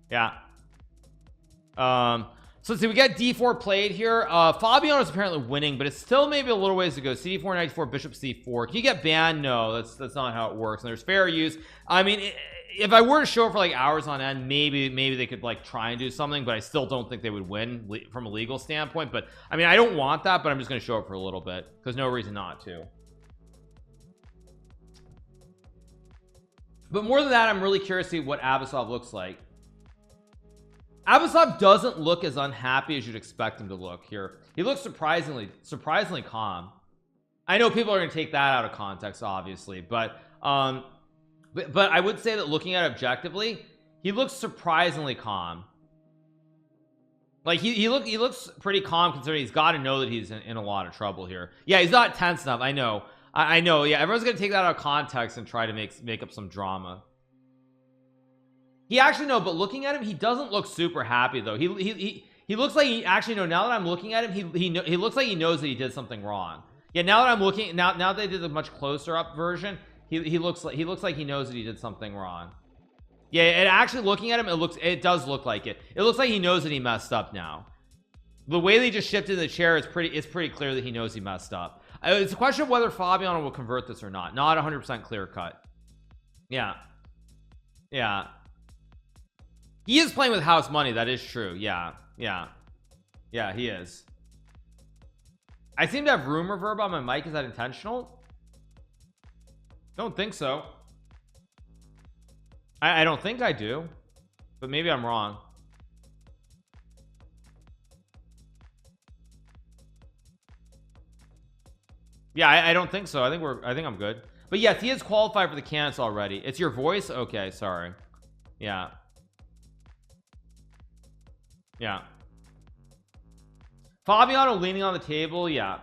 So let's see, we got d4 played here. Fabiano's apparently winning, but it's still maybe a little ways to go. CD4, knight 4, bishop c4. Can you get banned? No, that's not how it works. And there's fair use. I mean, if I were to show it for like hours on end, maybe they could like try and do something, but I still don't think they would win from a legal standpoint. But I mean, I don't want that, but I'm just going to show it for a little bit because no reason not to. But more than that, I'm really curious to see what Abasov looks like. Abasov doesn't look as unhappy as you'd expect him to look here. He looks surprisingly calm. I know people are going to take that out of context, obviously, but I would say that looking at it objectively, he looks surprisingly calm. Like he looks pretty calm considering he's got to know that he's in a lot of trouble here. Yeah, he's not tense enough. I know. I know. Yeah, everyone's going to take that out of context and try to make up some drama. He actually no, but looking at him, he doesn't look super happy though. He looks like he actually no. Now that I'm looking at him, he looks like he knows that he did something wrong. Yeah, now that I'm looking now they did a much closer up version, he looks like he knows that he did something wrong. Yeah, and actually looking at him, it does look like it. It looks like he knows that he messed up now. The way they just shifted the chair is pretty clear that he knows he messed up. It's a question of whether Fabiano will convert this or not. Not 100% clear cut. Yeah. He is playing with house money. That is true. Yeah, he is. I seem to have room reverb on my mic. Is that intentional? Don't think so. I don't think I do, but maybe I'm wrong. Yeah, I don't think so. I think I'm good. But yes, he is qualified for the candidates already. It's your voice. Okay, sorry. Yeah. Fabiano leaning on the table. Yeah,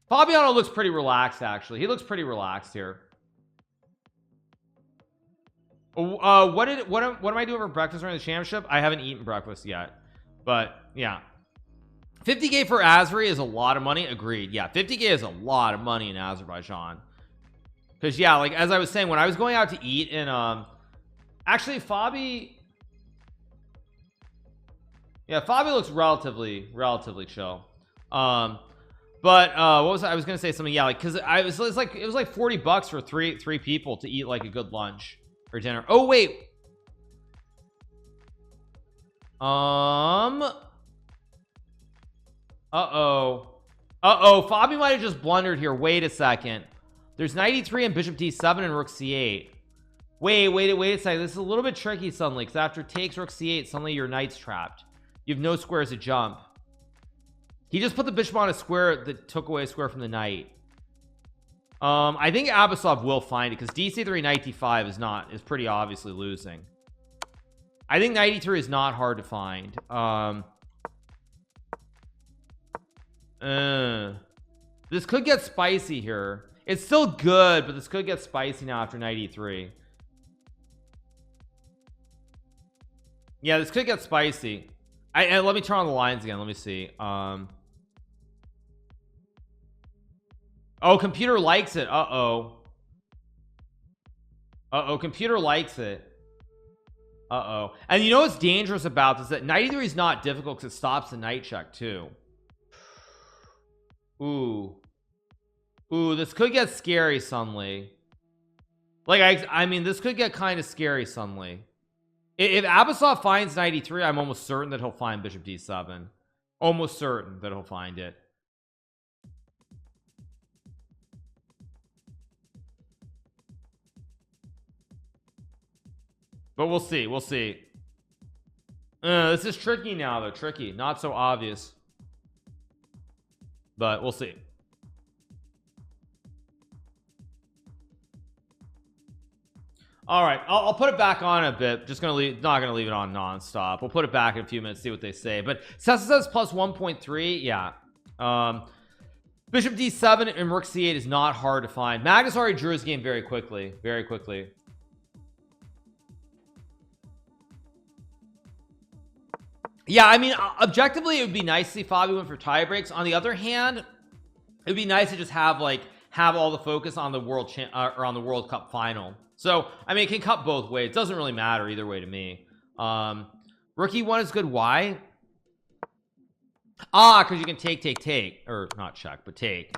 Fabiano looks pretty relaxed. Actually, he looks pretty relaxed here. What am I doing for breakfast during the championship? I haven't eaten breakfast yet, but yeah, 50k for Azri is a lot of money. Agreed. Yeah, 50k is a lot of money in Azerbaijan. Because yeah, like as I was saying, when I was going out to eat in actually Fabi looks relatively chill. But what was I was gonna say something. Yeah, like because it was like $40 for three people to eat like a good lunch or dinner. Oh wait, Fabi might have just blundered here. Wait a second, there's 93 and bishop d7 and rook c8. Wait a second, this is a little bit tricky suddenly because after takes rook c8 suddenly your knight's trapped. You have no squares to jump. He just put the bishop on a square that took away a square from the knight. I think Abasov will find it because dc3 knight d5 is pretty obviously losing. I think knight e3 is not hard to find. This could get spicy here. It's still good, but this could get spicy now after knight e3. Yeah, this could get spicy. And let me turn on the lines again. Let me see. Oh, computer likes it. Computer likes it. And you know what's dangerous about this? That knight e3 is not difficult because it stops the knight check too. Ooh, this could get scary suddenly. Like I mean, this could get kind of scary suddenly. If Abasov finds knight e3, I'm almost certain that he'll find bishop d7. Almost certain that he'll find it. But we'll see. This is tricky now though. Tricky, not so obvious, but we'll see. All right, I'll put it back on a bit. Just gonna leave, not gonna leave it on non-stop. We'll put it back in a few minutes, see what they say. But Sessa says plus 1.3. Yeah. Bishop d7 and rook c8 is not hard to find. Magnus already drew his game very quickly, very quickly. Yeah, I mean, objectively, it would be nice to see Fabi win for tie breaks. On the other hand, it would be nice to just have all the focus on the or on the World Cup final. So, I mean, it can cut both ways. It doesn't really matter either way to me. Rook e1 is good. Why? Because you can take, or not check, but take.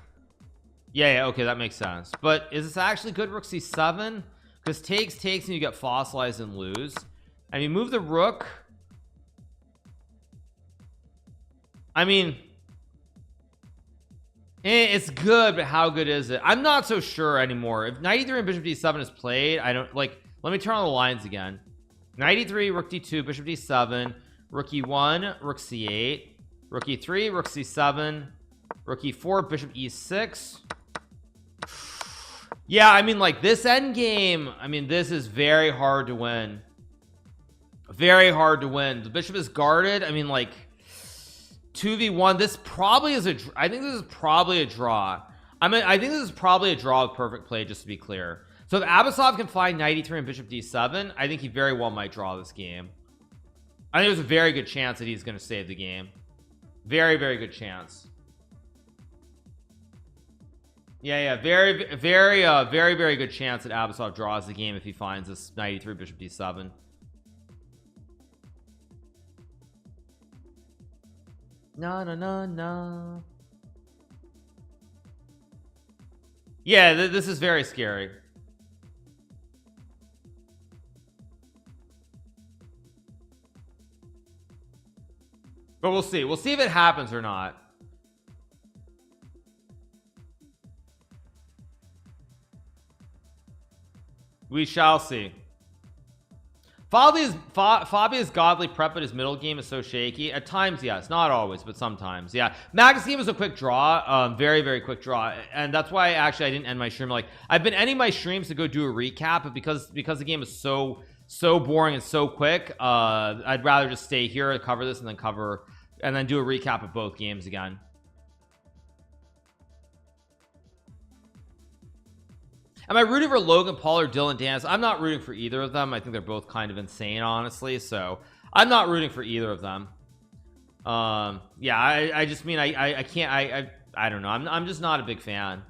Yeah, okay, that makes sense. But is this actually good? Rook c7? Because takes, and you get fossilized and lose. And you move the rook. I mean, it's good, but how good is it? I'm not so sure anymore. If knight e3 and bishop d7 is played, I don't like. Let me turn on the lines again. Knight e3, rook d2, bishop d7, rook e1, rook c8, rook e3, rook c7, rook e4, bishop e6. Yeah, I mean, like this endgame, I mean, this is very hard to win. Very hard to win. The bishop is guarded. I mean, like 2v1. This probably is I think this is probably a draw. I mean, I think this is probably a draw with perfect play, just to be clear. So if Abasov can find knight e3 and bishop d7, I think he very well might draw this game. I think there's a very good chance that he's going to save the game. Very, very good chance. Yeah, very, very good chance that Abasov draws the game if he finds this knight e3, bishop d7. No. Yeah, this is very scary. But we'll see. We'll see if it happens or not. We shall see. Fabi's godly prep, but his middle game is so shaky. At times, yes. Not always, but sometimes. Yeah. Magnus game is a quick draw. Very, very quick draw. And that's why actually I didn't end my stream. Like, I've been ending my streams to go do a recap, but because the game is so boring and so quick, I'd rather just stay here, cover this, and then do a recap of both games again. Am I rooting for Logan Paul or Dylan Dance? I'm not rooting for either of them. I think they're both kind of insane, honestly. So I'm not rooting for either of them. Yeah, I just mean I can't. I don't know. I'm just not a big fan.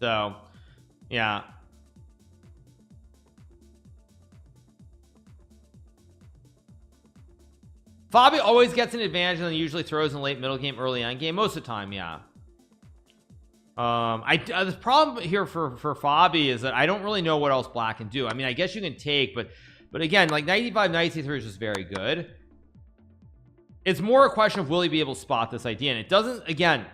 So yeah. Fabi always gets an advantage and then usually throws in late middle game, early end game. Most of the time, yeah. The problem here for Fabi is that I don't really know what else black can do. I mean, I guess you can take, but again, like knight e5, knight c3 is just very good. It's more a question of will he be able to spot this idea, and it doesn't, again,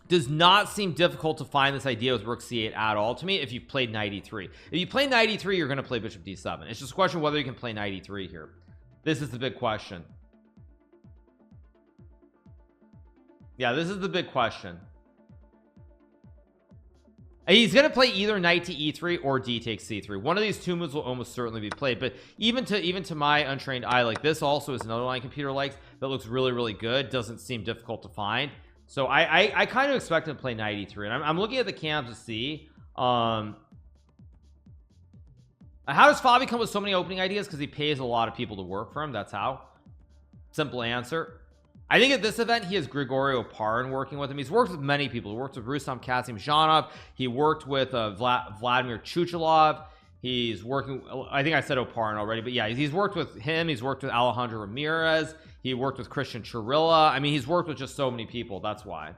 does not seem difficult to find this idea with rook c8 at all to me if you played knight e3. If you play knight e3, you're going to play bishop d7. It's just a question of whether you can play knight e3 here. This is the big question. Yeah, this is the big question. He's going to play either knight to e3 or d takes c3. One of these two moves will almost certainly be played, but even to my untrained eye, like this also is another line computer likes that looks really, really good. Doesn't seem difficult to find. So I kind of expect him to play knight e3, and I'm looking at the cams to see how does Fabi come with so many opening ideas? Because he pays a lot of people to work for him. That's how. Simple answer. I think at this event he has Grigorio Parin working with him. He's worked with many people. He worked with Rustam Kasimzhanov. He worked with Vladimir Chuchalov. He's working, I think I said Oparin already, but yeah, he's worked with him. He's worked with Alejandro Ramirez. He worked with Christian Chirilla. I mean, he's worked with just so many people. That's why.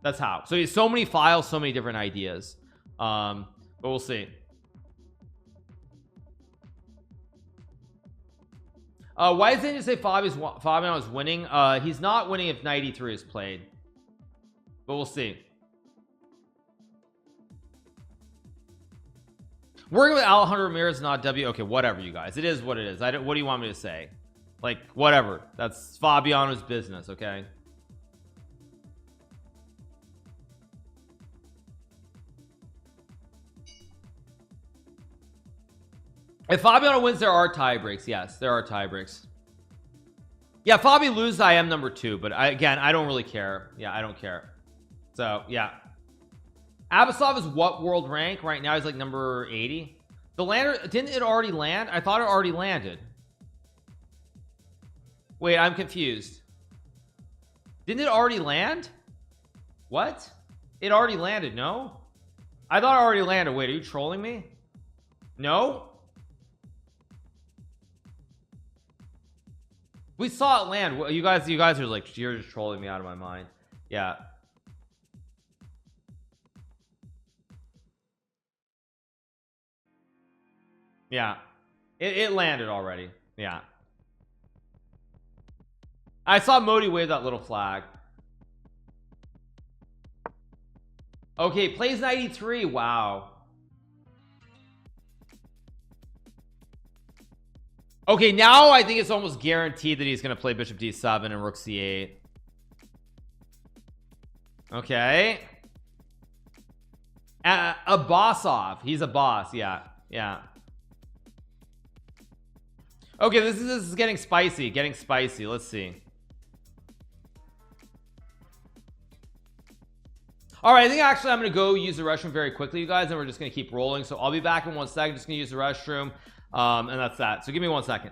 That's how. So he has so many files, so many different ideas. But we'll see. Why didn't you say Fabian is winning? He's not winning if knight e3 is played, but we'll see. Working with Alejandro Ramirez, not W. Okay, whatever, you guys. It is what it is. What do you want me to say? Like, whatever. That's Fabiano's business, okay? If Fabiano wins, there are tie breaks. Yes, there are tie breaks. Yeah, Fabi loses, I am number 2, but again, I don't really care. Yeah, I don't care. So, yeah. Abasov is what world rank? Right now he's like number 80. The lander, didn't it already land? I thought it already landed. Wait, I'm confused. Didn't it already land? What? It already landed, no? I thought it already landed. Wait, are you trolling me? No? We saw it land. You guys are like, you're just trolling me out of my mind. Yeah. Yeah. It landed already. Yeah. I saw Modi wave that little flag. Okay, plays 93. Wow. Okay, now I think it's almost guaranteed that he's going to play bishop d7 and rook c8. Okay. Abbasov. He's a boss. Yeah. Yeah. Okay, this is getting spicy. Getting spicy. Let's see. All right, I think actually I'm going to go use the restroom very quickly, you guys, and we're just going to keep rolling. So I'll be back in 1 second. Just going to use the restroom. And that's that. So give me 1 second.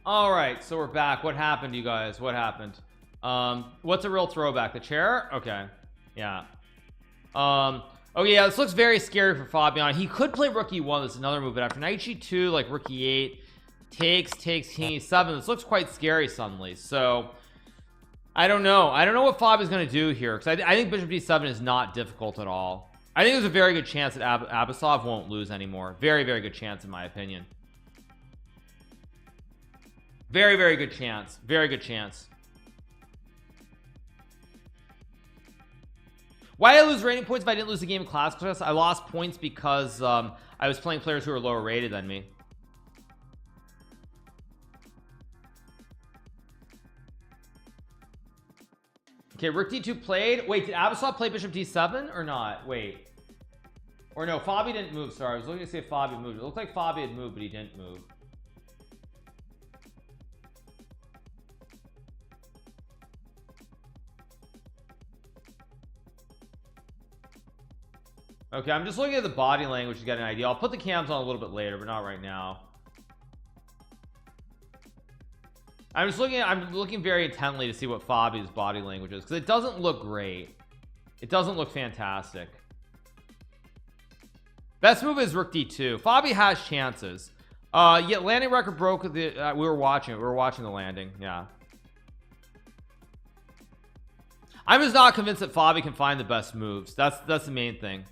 All right, so we're back. What happened, you guys? What happened? What's a real throwback? The chair? Okay. Yeah. Okay, yeah, this looks very scary for Fabian. He could play rook e1. This is another move, but after knight g2, like rook e8, takes king e7. This looks quite scary suddenly. So I don't know. I don't know what Fabian's going to do here, because I think bishop d7 is not difficult at all. I think there's a very good chance that Abasov won't lose anymore. Very, very good chance, in my opinion. Very, very good chance. Very good chance. Why did I lose rating points if I didn't lose the game of classical chess? I lost points because I was playing players who were lower rated than me. Okay, rook d2 played. Wait, did Abasov play bishop d7 or not? Wait. Or no, Fabi didn't move. Sorry, I was looking to see if Fabi moved. It looked like Fabi had moved, but he didn't move. Okay, I'm just looking at the body language to get an idea. I'll put the cams on a little bit later, but not right now. I'm looking very intently to see what Fabi's body language is, because it doesn't look great. It doesn't look fantastic. Best move is rook d2. Fabi has chances. Yeah, landing record broke. We were watching it. We were watching the landing. Yeah. I'm just not convinced that Fabi can find the best moves. That's the main thing.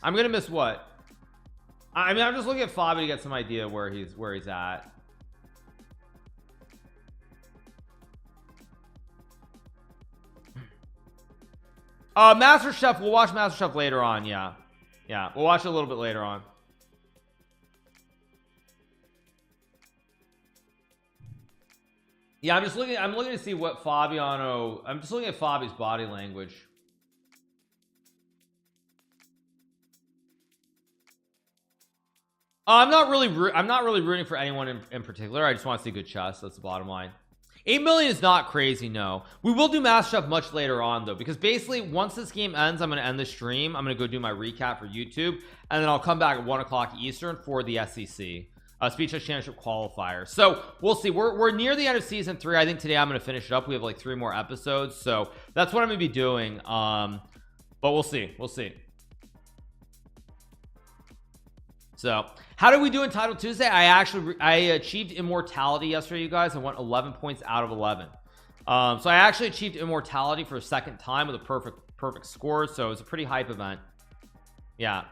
I'm gonna miss what? I mean, I'm just looking at Fabi to get some idea where he's at. Master Chef, we'll watch Master Chef later on. Yeah, we'll watch it a little bit later on. Yeah, I'm looking to see what Fabiano, I'm just looking at Fabi's body language. I'm not really rooting for anyone in particular. I just want to see good chess. That's the bottom line. 8 million is not crazy. No, we will do MasterChef much later on though, because basically once this game ends, I'm going to end the stream. I'm going to go do my recap for YouTube, and then I'll come back at 1 o'clock Eastern for the SEC Speechless Championship qualifier. So we'll see. We're near the end of season 3. I think today I'm going to finish it up. We have like 3 more episodes, so that's what I'm going to be doing. But we'll see. So how did we do in Title Tuesday? I achieved immortality yesterday, you guys. I went 11 points out of 11. So I actually achieved immortality for a second time with a perfect score. So it was a pretty hype event. Yeah.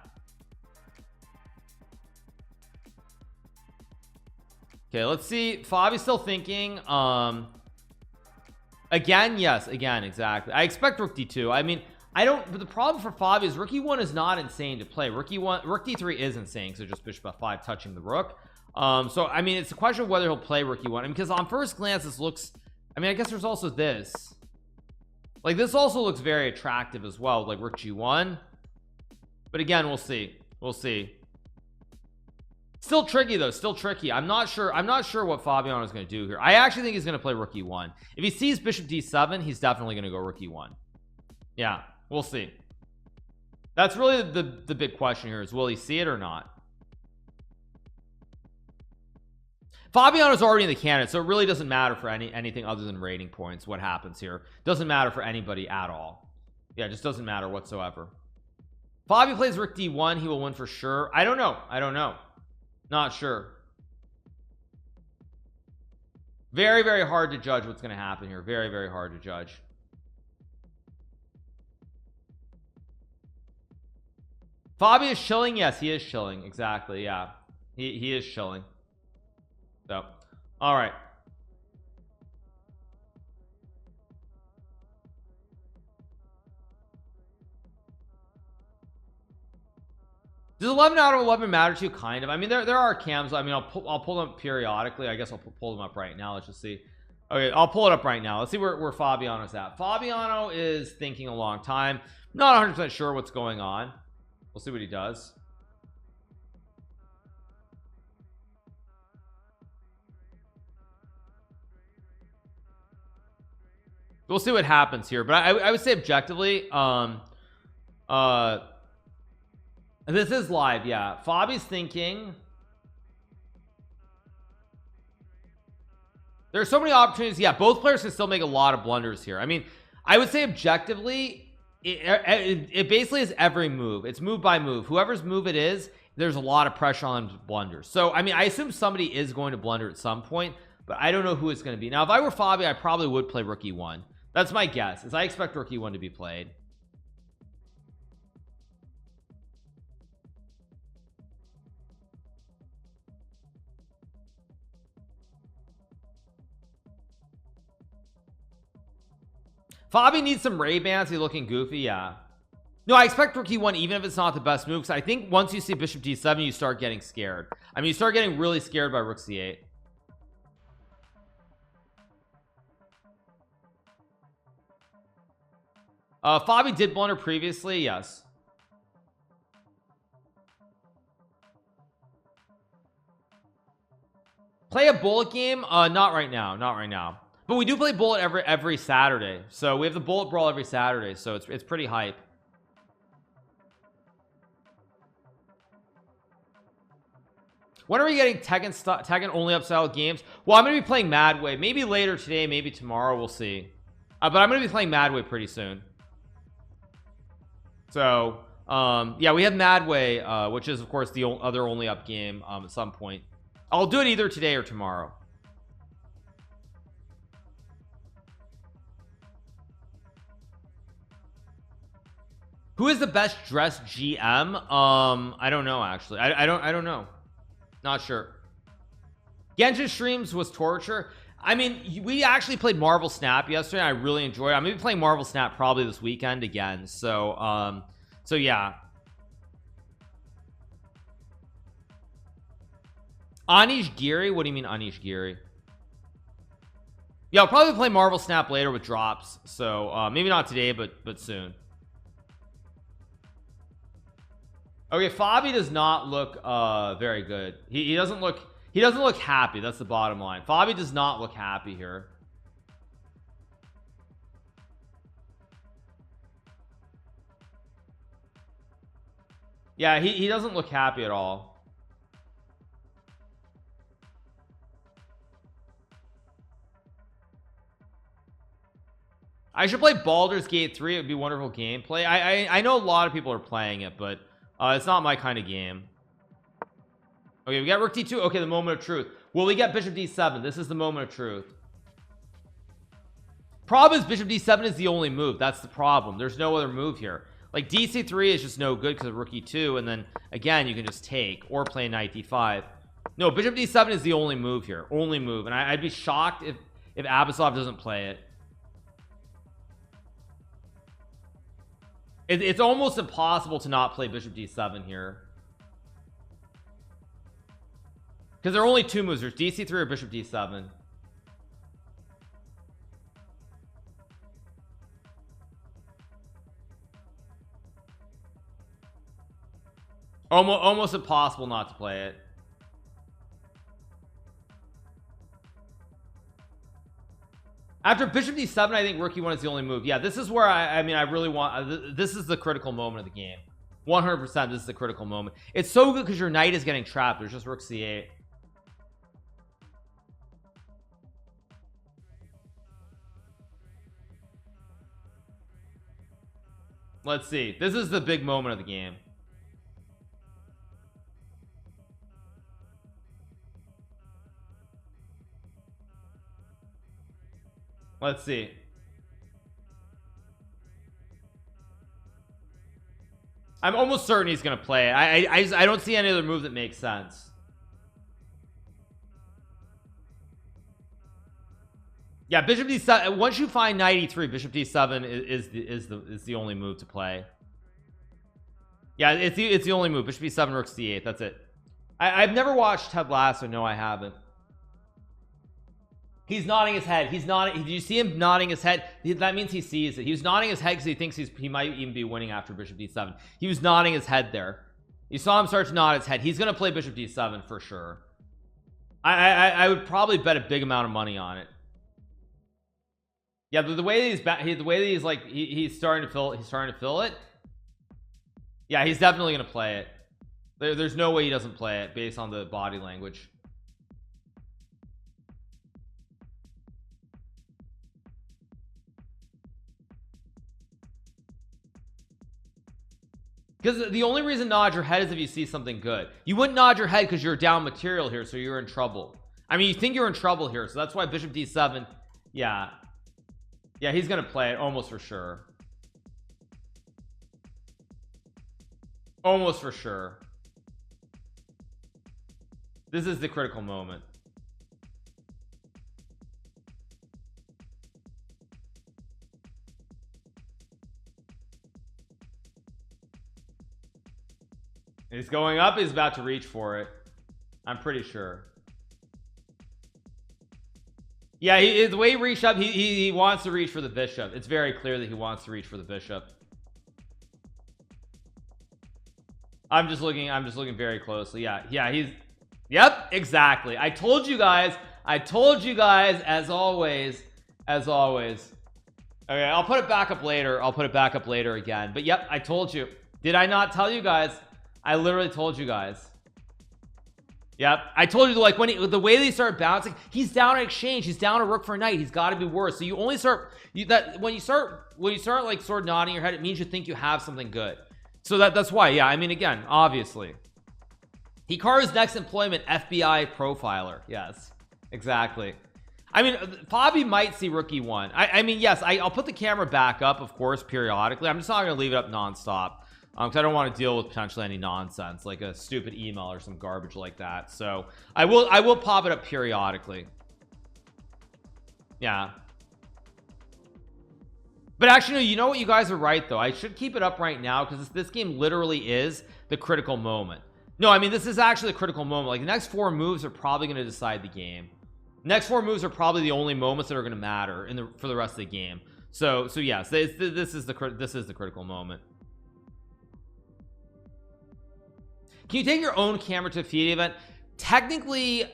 Okay, let's see. Fabi's still thinking. Again, yes, again, exactly. I expect Rook D2. I mean, I don't, but the problem for Fabi is Rook E1 is not insane to play. Rook D3 is insane, so just Bishop F5 touching the Rook. So I mean, it's a question of whether he'll play Rook E1. I mean, because on first glance this looks, I mean, I guess there's also this, like this also looks very attractive as well, like Rook G1. But again, we'll see. Still tricky though, still tricky. I'm not sure what Fabiano is going to do here. I actually think he's going to play Rook E1. If he sees Bishop D7, he's definitely going to go Rook E1. Yeah, we'll see. That's really the big question here, is will he see it or not? Fabiano's already in the candidate, so it really doesn't matter for anything other than rating points. What happens here doesn't matter for anybody at all. Yeah, it just doesn't matter whatsoever. Fabi plays Rook D1, he will win for sure. I don't know. Not sure. Very, very hard to judge what's going to happen here. Very, very hard to judge. Fabi is chilling. Yes, he is chilling. Exactly. Yeah, he is chilling. So, all right. Does 11 out of 11 matter to you? Kind of. I mean, there are cams. I mean, I'll pull them periodically. I guess I'll pull them up right now. Let's just see. Okay, I'll pull it up right now. Let's see where Fabiano's at. Fabiano is thinking a long time. Not 100% sure what's going on. We'll see what he does. We'll see what happens here, but I would say objectively, this is live. Yeah, Fabi's thinking. There are so many opportunities. Yeah, both players can still make a lot of blunders here. I mean, I would say objectively, it basically is every move. It's move by move. Whoever's move it is, there's a lot of pressure on them to blunder. So I mean, I assume somebody is going to blunder at some point, but I don't know who it's going to be. Now if I were Fabi, I probably would play Rook E1. That's my guess, is I expect Rook E1 to be played. Fabi needs some Ray-Bans. He's looking goofy. Yeah. No, I expect Rook E1 even if it's not the best move, because I think once you see Bishop D7 you start getting scared. I mean, you start getting really scared by Rook C8. Fabi did blunder previously. Yes. Play a bullet game? Not right now. Not right now. But we do play bullet every Saturday. So we have the bullet brawl every Saturday. So it's pretty hype. When are we getting Tekken only up style games? Well, I'm going to be playing Madway. Maybe later today, maybe tomorrow. We'll see. But I'm going to be playing Madway pretty soon. So, yeah, we have Madway, which is, of course, the other only up game at some point. I'll do it either today or tomorrow. Who is the best dressed GM? I don't know, actually. I don't know. Not sure. Genshin streams was torture. I mean, we actually played Marvel Snap yesterday. I really enjoyed it. I'm gonna be playing Marvel Snap probably this weekend again. So so yeah. Anish Giri? What do you mean Anish Giri? Yeah, I'll probably play Marvel Snap later with drops, so maybe not today, but soon. Okay, Fabi does not look very good. He doesn't look happy. That's the bottom line. Fabi does not look happy here. Yeah, he doesn't look happy at all. I should play Baldur's Gate 3. It would be wonderful gameplay. I know a lot of people are playing it, but it's not my kind of game. Okay, we got Rook D2. Okay, the moment of truth. Will we get Bishop D7? This is the moment of truth. Problem is Bishop D7 is the only move. That's the problem. There's no other move here. Like DC3 is just no good because of Rook E2, and then again you can just take or play Knight D5. No, Bishop D7 is the only move here. Only move, and I'd be shocked if Abasov doesn't play it. It's almost impossible to not play Bishop D7 here, because there are only two moves. There's DC3 or Bishop D7. Almost impossible not to play it. After Bishop D7, I think Rook E1 is the only move. Yeah, this is where I mean, I really want. This is the critical moment of the game. 100%. This is the critical moment. It's so good because your knight is getting trapped. There's just Rook C8. Let's see. This is the big moment of the game. Let's see. I'm almost certain he's gonna play it. I don't see any other move that makes sense. Yeah, Bishop D7. Once you find Knight E3, Bishop D7 is the only move to play. Yeah, it's the only move. Bishop D7, Rook C8. That's it. I've never watched Ted Lasso. No, I haven't. He's nodding his head. He's nodding. Did you see him nodding his head? That means he sees it. He was nodding his head because he thinks he might even be winning after Bishop D7. He was nodding his head there. You saw him start to nod his head. He's gonna play Bishop D7 for sure. I would probably bet a big amount of money on it. Yeah, the way that he's like he's starting to fill it. Yeah, he's definitely gonna play it. There's no way he doesn't play it based on the body language. Because the only reason nod your head is if you see something good. You wouldn't nod your head because you're down material here, so you're in trouble. I mean, you think you're in trouble here, so that's why Bishop D7. Yeah, he's gonna play it almost for sure. Almost for sure. This is the critical moment. He's going up. He's about to reach for it. I'm pretty sure. Yeah, the way he reached up, he wants to reach for the bishop. It's very clear that he wants to reach for the bishop. I'm just looking very closely. Yeah, he's. Yep, exactly. I told you guys. As always. Okay, I'll put it back up later. Again. But yep, I told you. Did I not tell you guys? I literally told you guys. Yep, I told you, like, when the way they start bouncing, he's down at exchange. He's down a rook for a knight. He's got to be worse. So you only start when you start like sort of nodding your head, it means you think you have something good. So that's why. Yeah, I mean, again, obviously, Hikaru's next employment, FBI profiler. Yes, exactly. I mean, Fabi might see Rook E1. I mean, yes, I'll put the camera back up, of course, periodically. I'm just not going to leave it up nonstop. Because I don't want to deal with potentially any nonsense like a stupid email or some garbage like that. So I will pop it up periodically. Yeah, but actually, no, you know what, you guys are right though. I should keep it up right now because this game literally is the critical moment. No, I mean, this is actually the critical moment. Like, the next 4 moves are probably going to decide the game. Next 4 moves are probably the only moments that are going to matter for the rest of the game. So yes, this is the critical moment. Can you take your own camera to a feed event? Technically,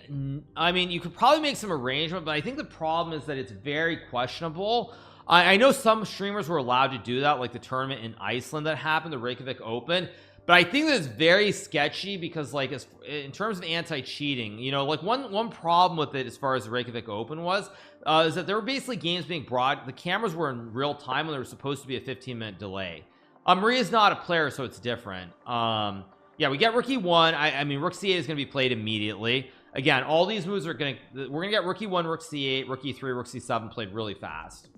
I mean, you could probably make some arrangement, but I think the problem is that it's very questionable. I know some streamers were allowed to do that, like the tournament in Iceland that happened, the Reykjavik Open, but I think that it's very sketchy because, like, in terms of anti-cheating, you know, like one problem with it as far as the Reykjavik Open was is that there were basically games being brought, the cameras were in real time when there was supposed to be a 15-minute delay. Maria's not a player, so it's different. Yeah, we get Rookie 1. I mean, Rook C8 is going to be played immediately. Again, all these moves are we're going to get Rookie 1, Rook C8, Rookie 3, Rook C7 played really fast.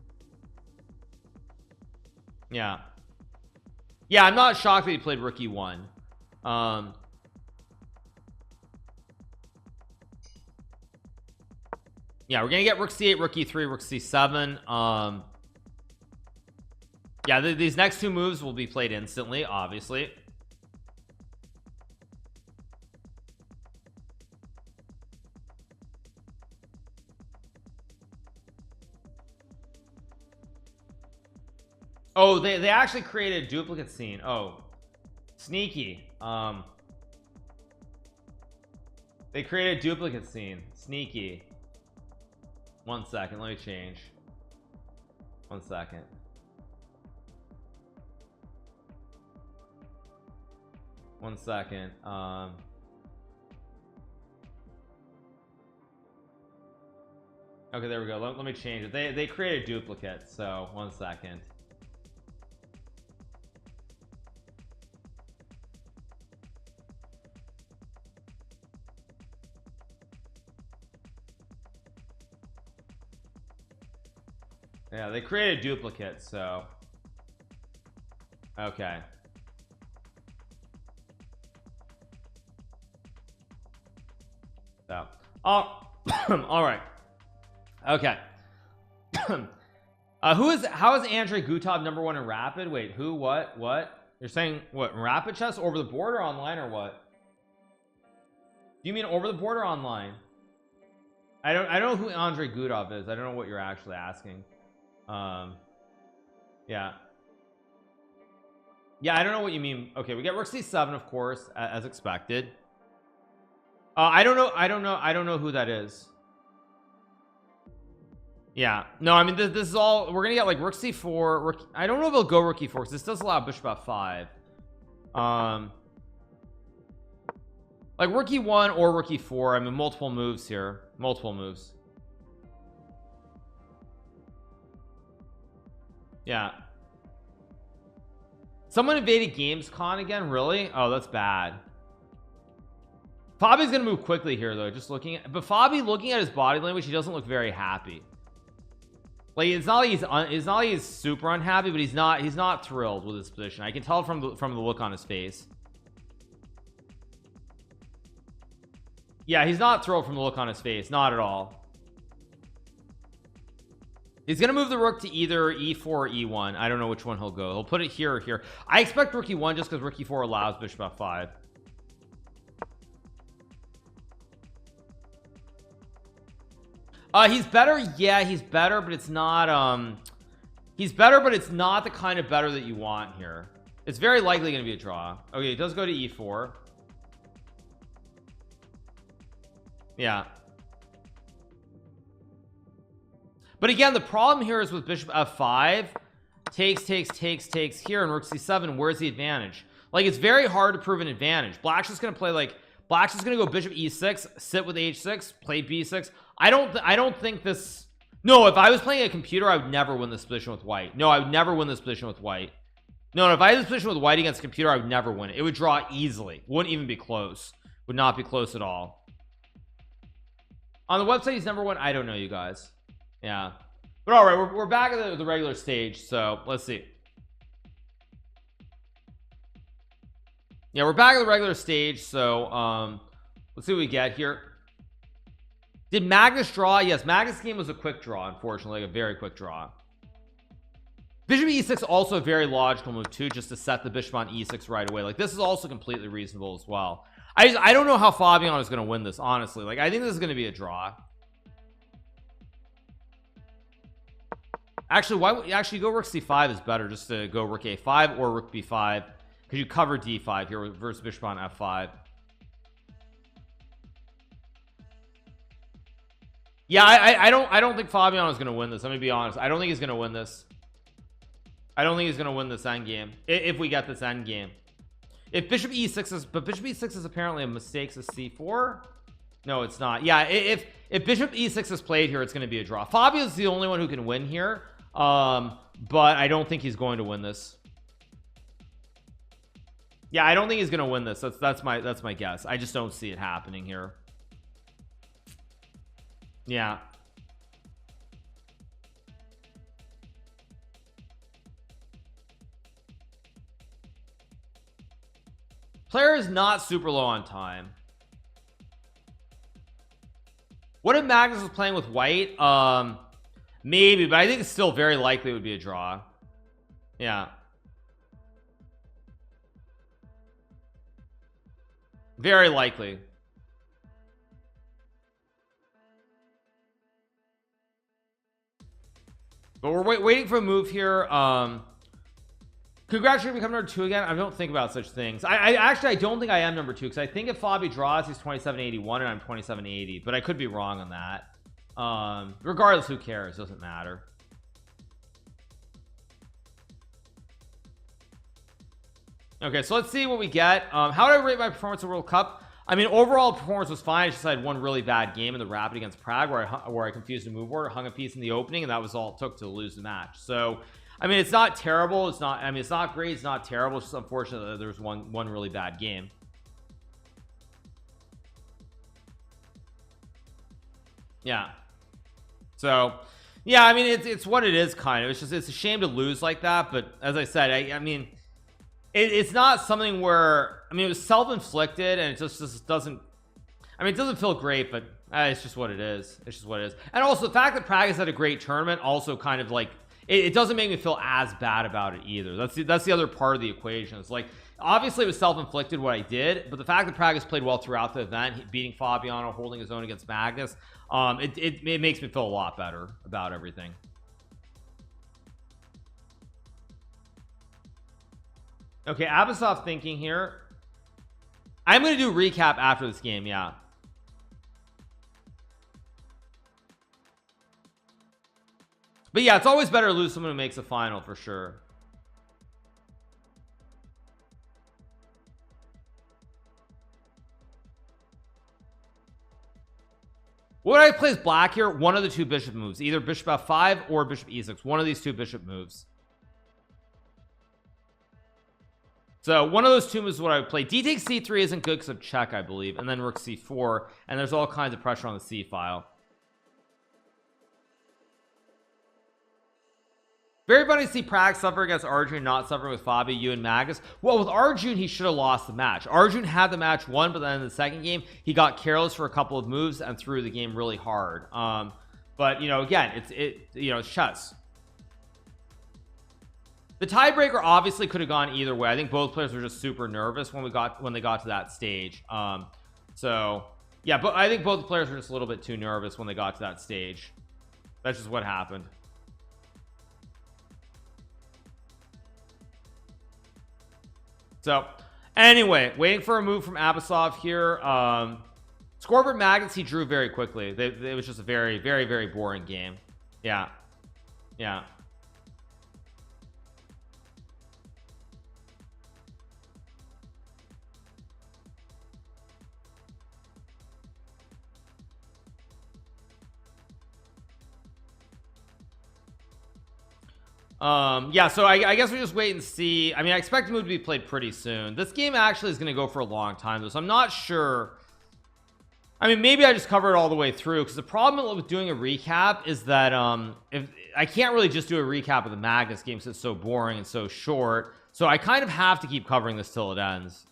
Yeah, I'm not shocked that he played Rookie 1. Yeah, we're gonna get Rook C8, Rookie 3, Rook C7. Yeah, these next 2 moves will be played instantly, obviously. Oh, they actually created a duplicate scene. Oh, sneaky. They created a duplicate scene. Sneaky. 1 second, let me change. 1 second. One second. Okay, there we go. Let me change it. They created a duplicate, so 1 second. Yeah, they created a duplicate, so okay. So all right. Okay. How is Andrei Gutov #1 in Rapid? Wait, who? What you're saying? What, Rapid chess over the board or online or what? Do you mean over the board or online? I don't know who Andrei Gutov is. I don't know what you're actually asking. Yeah, I don't know what you mean. Okay, we get Rook C7, of course, as expected. I don't know who that is. Yeah, no, I mean, this is all we're gonna get, like Rook C4. I don't know if they'll go Rook E4 because this does allow Bishop F5. Like Rook E1 or Rook E4. I mean, multiple moves here, multiple moves. Yeah, someone invaded Gamescom again, really? Oh, that's bad. Fabi's gonna move quickly here though, just looking at, but Fabi, looking at his body language, he doesn't look very happy. Like, it's not like he's super unhappy, but he's not thrilled with his position. I can tell from the look on his face. Yeah, he's not thrilled from the look on his face, not at all. He's gonna move the rook to either E4 or E1. I don't know which one he'll go. He'll put it here or here. I expect Rook E1 just because Rook E4 allows Bishop F5. He's better. Yeah, he's better, but it's not he's better, but it's not the kind of better that you want here. It's very likely going to be a draw. Okay, it does go to E4. Yeah. But again, the problem here is with Bishop F5 takes here, and Rook C7. Where's the advantage? Like, it's very hard to prove an advantage. Black's just going to play, like, Black's just going to go Bishop E6, sit with H6, play B6. I don't think this. No, if I was playing a computer, I would never win this position with white. No, I would never win this position with white. No, if I had this position with white against a computer, I would never win it. It would draw easily. Wouldn't even be close. Would not be close at all. On the website, he's #1. I don't know, you guys. Yeah, but all right, we're back at the regular stage, so let's see. Yeah, we're back at the regular stage, so let's see what we get here. Did Magnus draw? Yes, Magnus' game was a quick draw, unfortunately, like a very quick draw. Bishop E6 also a very logical move too, just to set the bishop on E6 right away. Like, this is also completely reasonable as well. I don't know how Fabian is going to win this, honestly. Like, I think this is going to be a draw. Actually, actually go rook c5 is better, just to go rook a5 or rook b5, because you cover d5 here versus bishop on f5. Yeah, I don't think Fabiano is going to win this. Let me be honest. I don't think he's going to win this. I don't think he's going to win this endgame if we get this endgame. If bishop e6 is, but bishop e6 is apparently a mistake to c4. No, it's not. Yeah, if bishop e6 is played here, it's going to be a draw. Fabio's the only one who can win here, but I don't think he's going to win this. Yeah, I don't think he's going to win this. That's my guess. I just don't see it happening here. Yeah. Player is not super low on time. What if Magnus was playing with white? Maybe, but I think it's still very likely it would be a draw. Yeah. Very likely. But we're waiting for a move here. Congratulations, become number 2 again. I don't think about such things. I actually don't think I am number 2, because I think if Fabi draws, he's 2781 and I'm 2780, but I could be wrong on that. Regardless, who cares? Doesn't matter. Okay, so let's see what we get. How did I rate my performance at World Cup? I mean, overall performance was fine. I just had one really bad game in the rapid against Prague where I confused the move order, hung a piece in the opening, and that was all it took to lose the match. So I mean, it's not terrible. It's not, I mean, it's not great. It's not terrible. It's just unfortunate that there's one really bad game. Yeah. So, yeah, I mean, it's what it is, kind of. It's a shame to lose like that. But as I said, I mean, it's not something where, I mean, it was self-inflicted, and it just doesn't, I mean, it doesn't feel great, but it's just what it is. It's just what it is. And also the fact that Prague has had a great tournament also kind of like, it doesn't make me feel as bad about it either. That's the other part of the equation. It's like, obviously it was self-inflicted what I did, but the fact that Prague has played well throughout the event, beating Fabiano, holding his own against Magnus, it makes me feel a lot better about everything. Okay, Abasov thinking here. I'm going to do a recap after this game, yeah. But yeah, it's always better to lose someone who makes a final for sure. What I play is black here. One of the two bishop moves, either bishop f5 or bishop e6. One of these two bishop moves. So one of those two moves is what I would play. D takes c3 isn't good because of check, I believe, and then rook c4, and there's all kinds of pressure on the c file. Very funny to see Prague suffer against Arjun, not suffering with Fabi, you and Magnus. Well, with Arjun, he should have lost the match. Arjun had the match won, but then in the second game, he got careless for a couple of moves and threw the game really hard. But you know, again, it's chess. The tiebreaker obviously could have gone either way. I think both players were just super nervous when they got to that stage. So yeah, but I think both players were just a little bit too nervous when they got to that stage. That's just what happened. So anyway, waiting for a move from Abasov here. Scoreboard Magnus, he drew very quickly. It was just a very, very, very boring game. Yeah. Yeah. Yeah, so I guess we just wait and see. I mean, I expect the move to be played pretty soon. This game actually is going to go for a long time though, so I'm not sure. I mean, maybe I just cover it all the way through, because the problem with doing a recap is that if I can't really just do a recap of the Magnus game since it's so boring and so short, so I kind of have to keep covering this till it ends.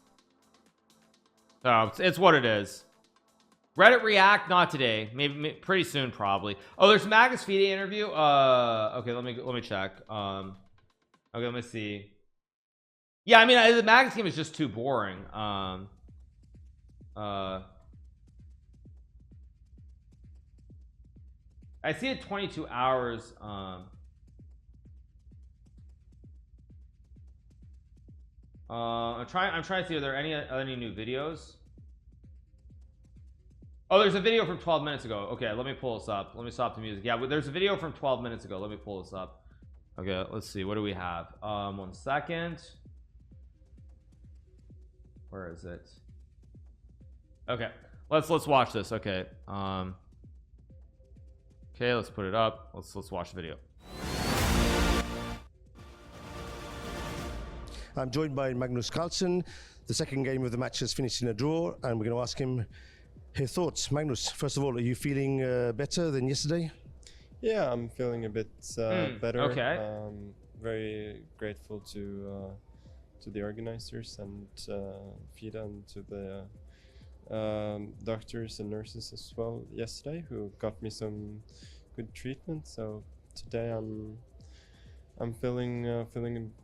So it's what it is. Reddit React, not today, maybe pretty soon, probably. Oh, there's Magnus FIDE interview. Okay, let me check. Okay, let me see. Yeah, I mean, the Magnus game is just too boring. I see it 22 hours. I'm trying to see, are there any new videos? Oh, there's a video from 12 minutes ago. Okay, let me pull this up. Let me stop the music. Yeah, there's a video from 12 minutes ago. Let me pull this up. Okay, let's see. What do we have? 1 second. Where is it? Okay, let's watch this. Okay. Okay, let's put it up. Let's watch the video. I'm joined by Magnus Carlsen. The second game of the match has finished in a draw, and we're going to ask him his thoughts. Magnus, first of all, are you feeling better than yesterday? Yeah, I'm feeling a bit better. Okay. Very grateful to the organizers and FIDA and to the doctors and nurses as well yesterday, who got me some good treatment. So today I'm feeling a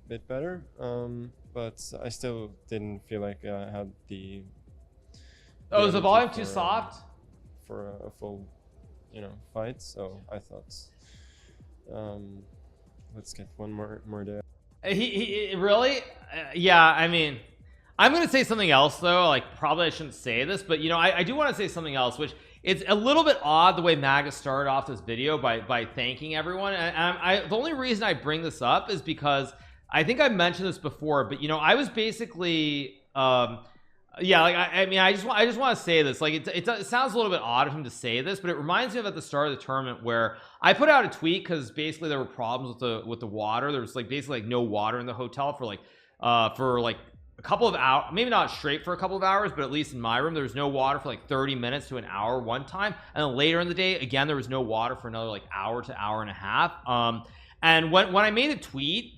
bit better, but I still didn't feel like I had the Oh, is the volume too soft for a full, fight? So I thought, let's get one more day. He really yeah, I mean, I'm gonna say something else though. Like, probably I shouldn't say this, but I do want to say something else, which it's a little bit odd the way Magus started off this video by thanking everyone. And the only reason I bring this up is because I think I mentioned this before, but I was basically yeah, like I mean, I just want to say this. Like, it sounds a little bit odd of him to say this, but it reminds me of at the start of the tournament where I put out a tweet because basically there were problems with the water. There was like basically like no water in the hotel for like a couple of hours, maybe not straight for a couple of hours, but at least in my room there was no water for like 30 minutes to an hour one time, and then later in the day again there was no water for another like hour to hour and a half. And when I made a tweet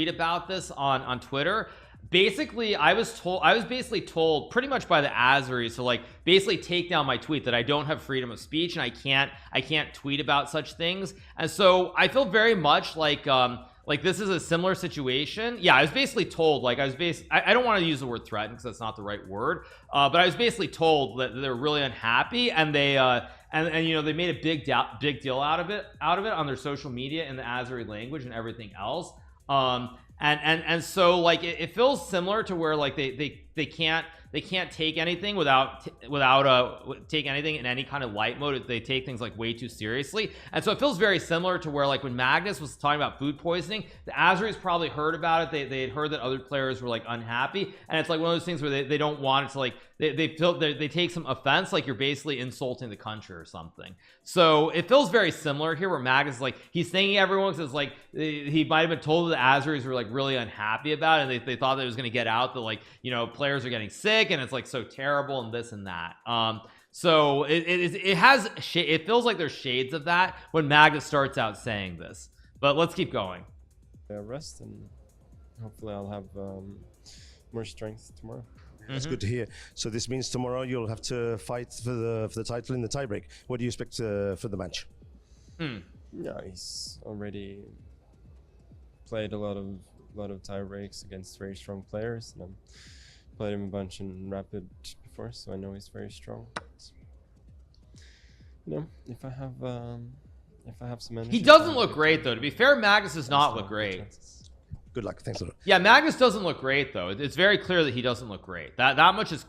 about this on Twitter, basically I was basically told pretty much by the Azuris to like basically take down my tweet, that I don't have freedom of speech and I can't tweet about such things. And so I feel very much like this is a similar situation. Yeah, I was basically told, like, I don't want to use the word threatened because that's not the right word, but I was basically told that they're really unhappy, and they they made a big deal out of it on their social media in the Azuri language and everything else. And so like it feels similar to where like they can't take anything without take anything in any kind of light mode. They take things like way too seriously. And so it feels very similar to where like when Magnus was talking about food poisoning, the Azuris probably heard about it. They had heard that other players were like unhappy, and it's like one of those things where they don't want it to like they feel they take some offense, like you're basically insulting the country or something. So it feels very similar here where Magnus is like, he's thanking everyone because like he might have been told that the Azuris were like really unhappy about it, and they thought that it was going to get out that like players are getting sick and it's like so terrible and this and that. So it feels like there's shades of that when Magnus starts out saying this, but let's keep going. Rest, and hopefully I'll have more strength tomorrow. That's good to hear. So this means tomorrow you'll have to fight for the title in the tiebreak. What do you expect for the match? Yeah, he's already played a lot of tie breaks against very strong players, and I've played him a bunch in Rapid before, so I know he's very strong. But, if I have some energy. He doesn't look great though. To be fair, Magnus does not look great. Good luck. Thanks a lot. Yeah, Magnus doesn't look great though. It's very clear that he doesn't look great. That much is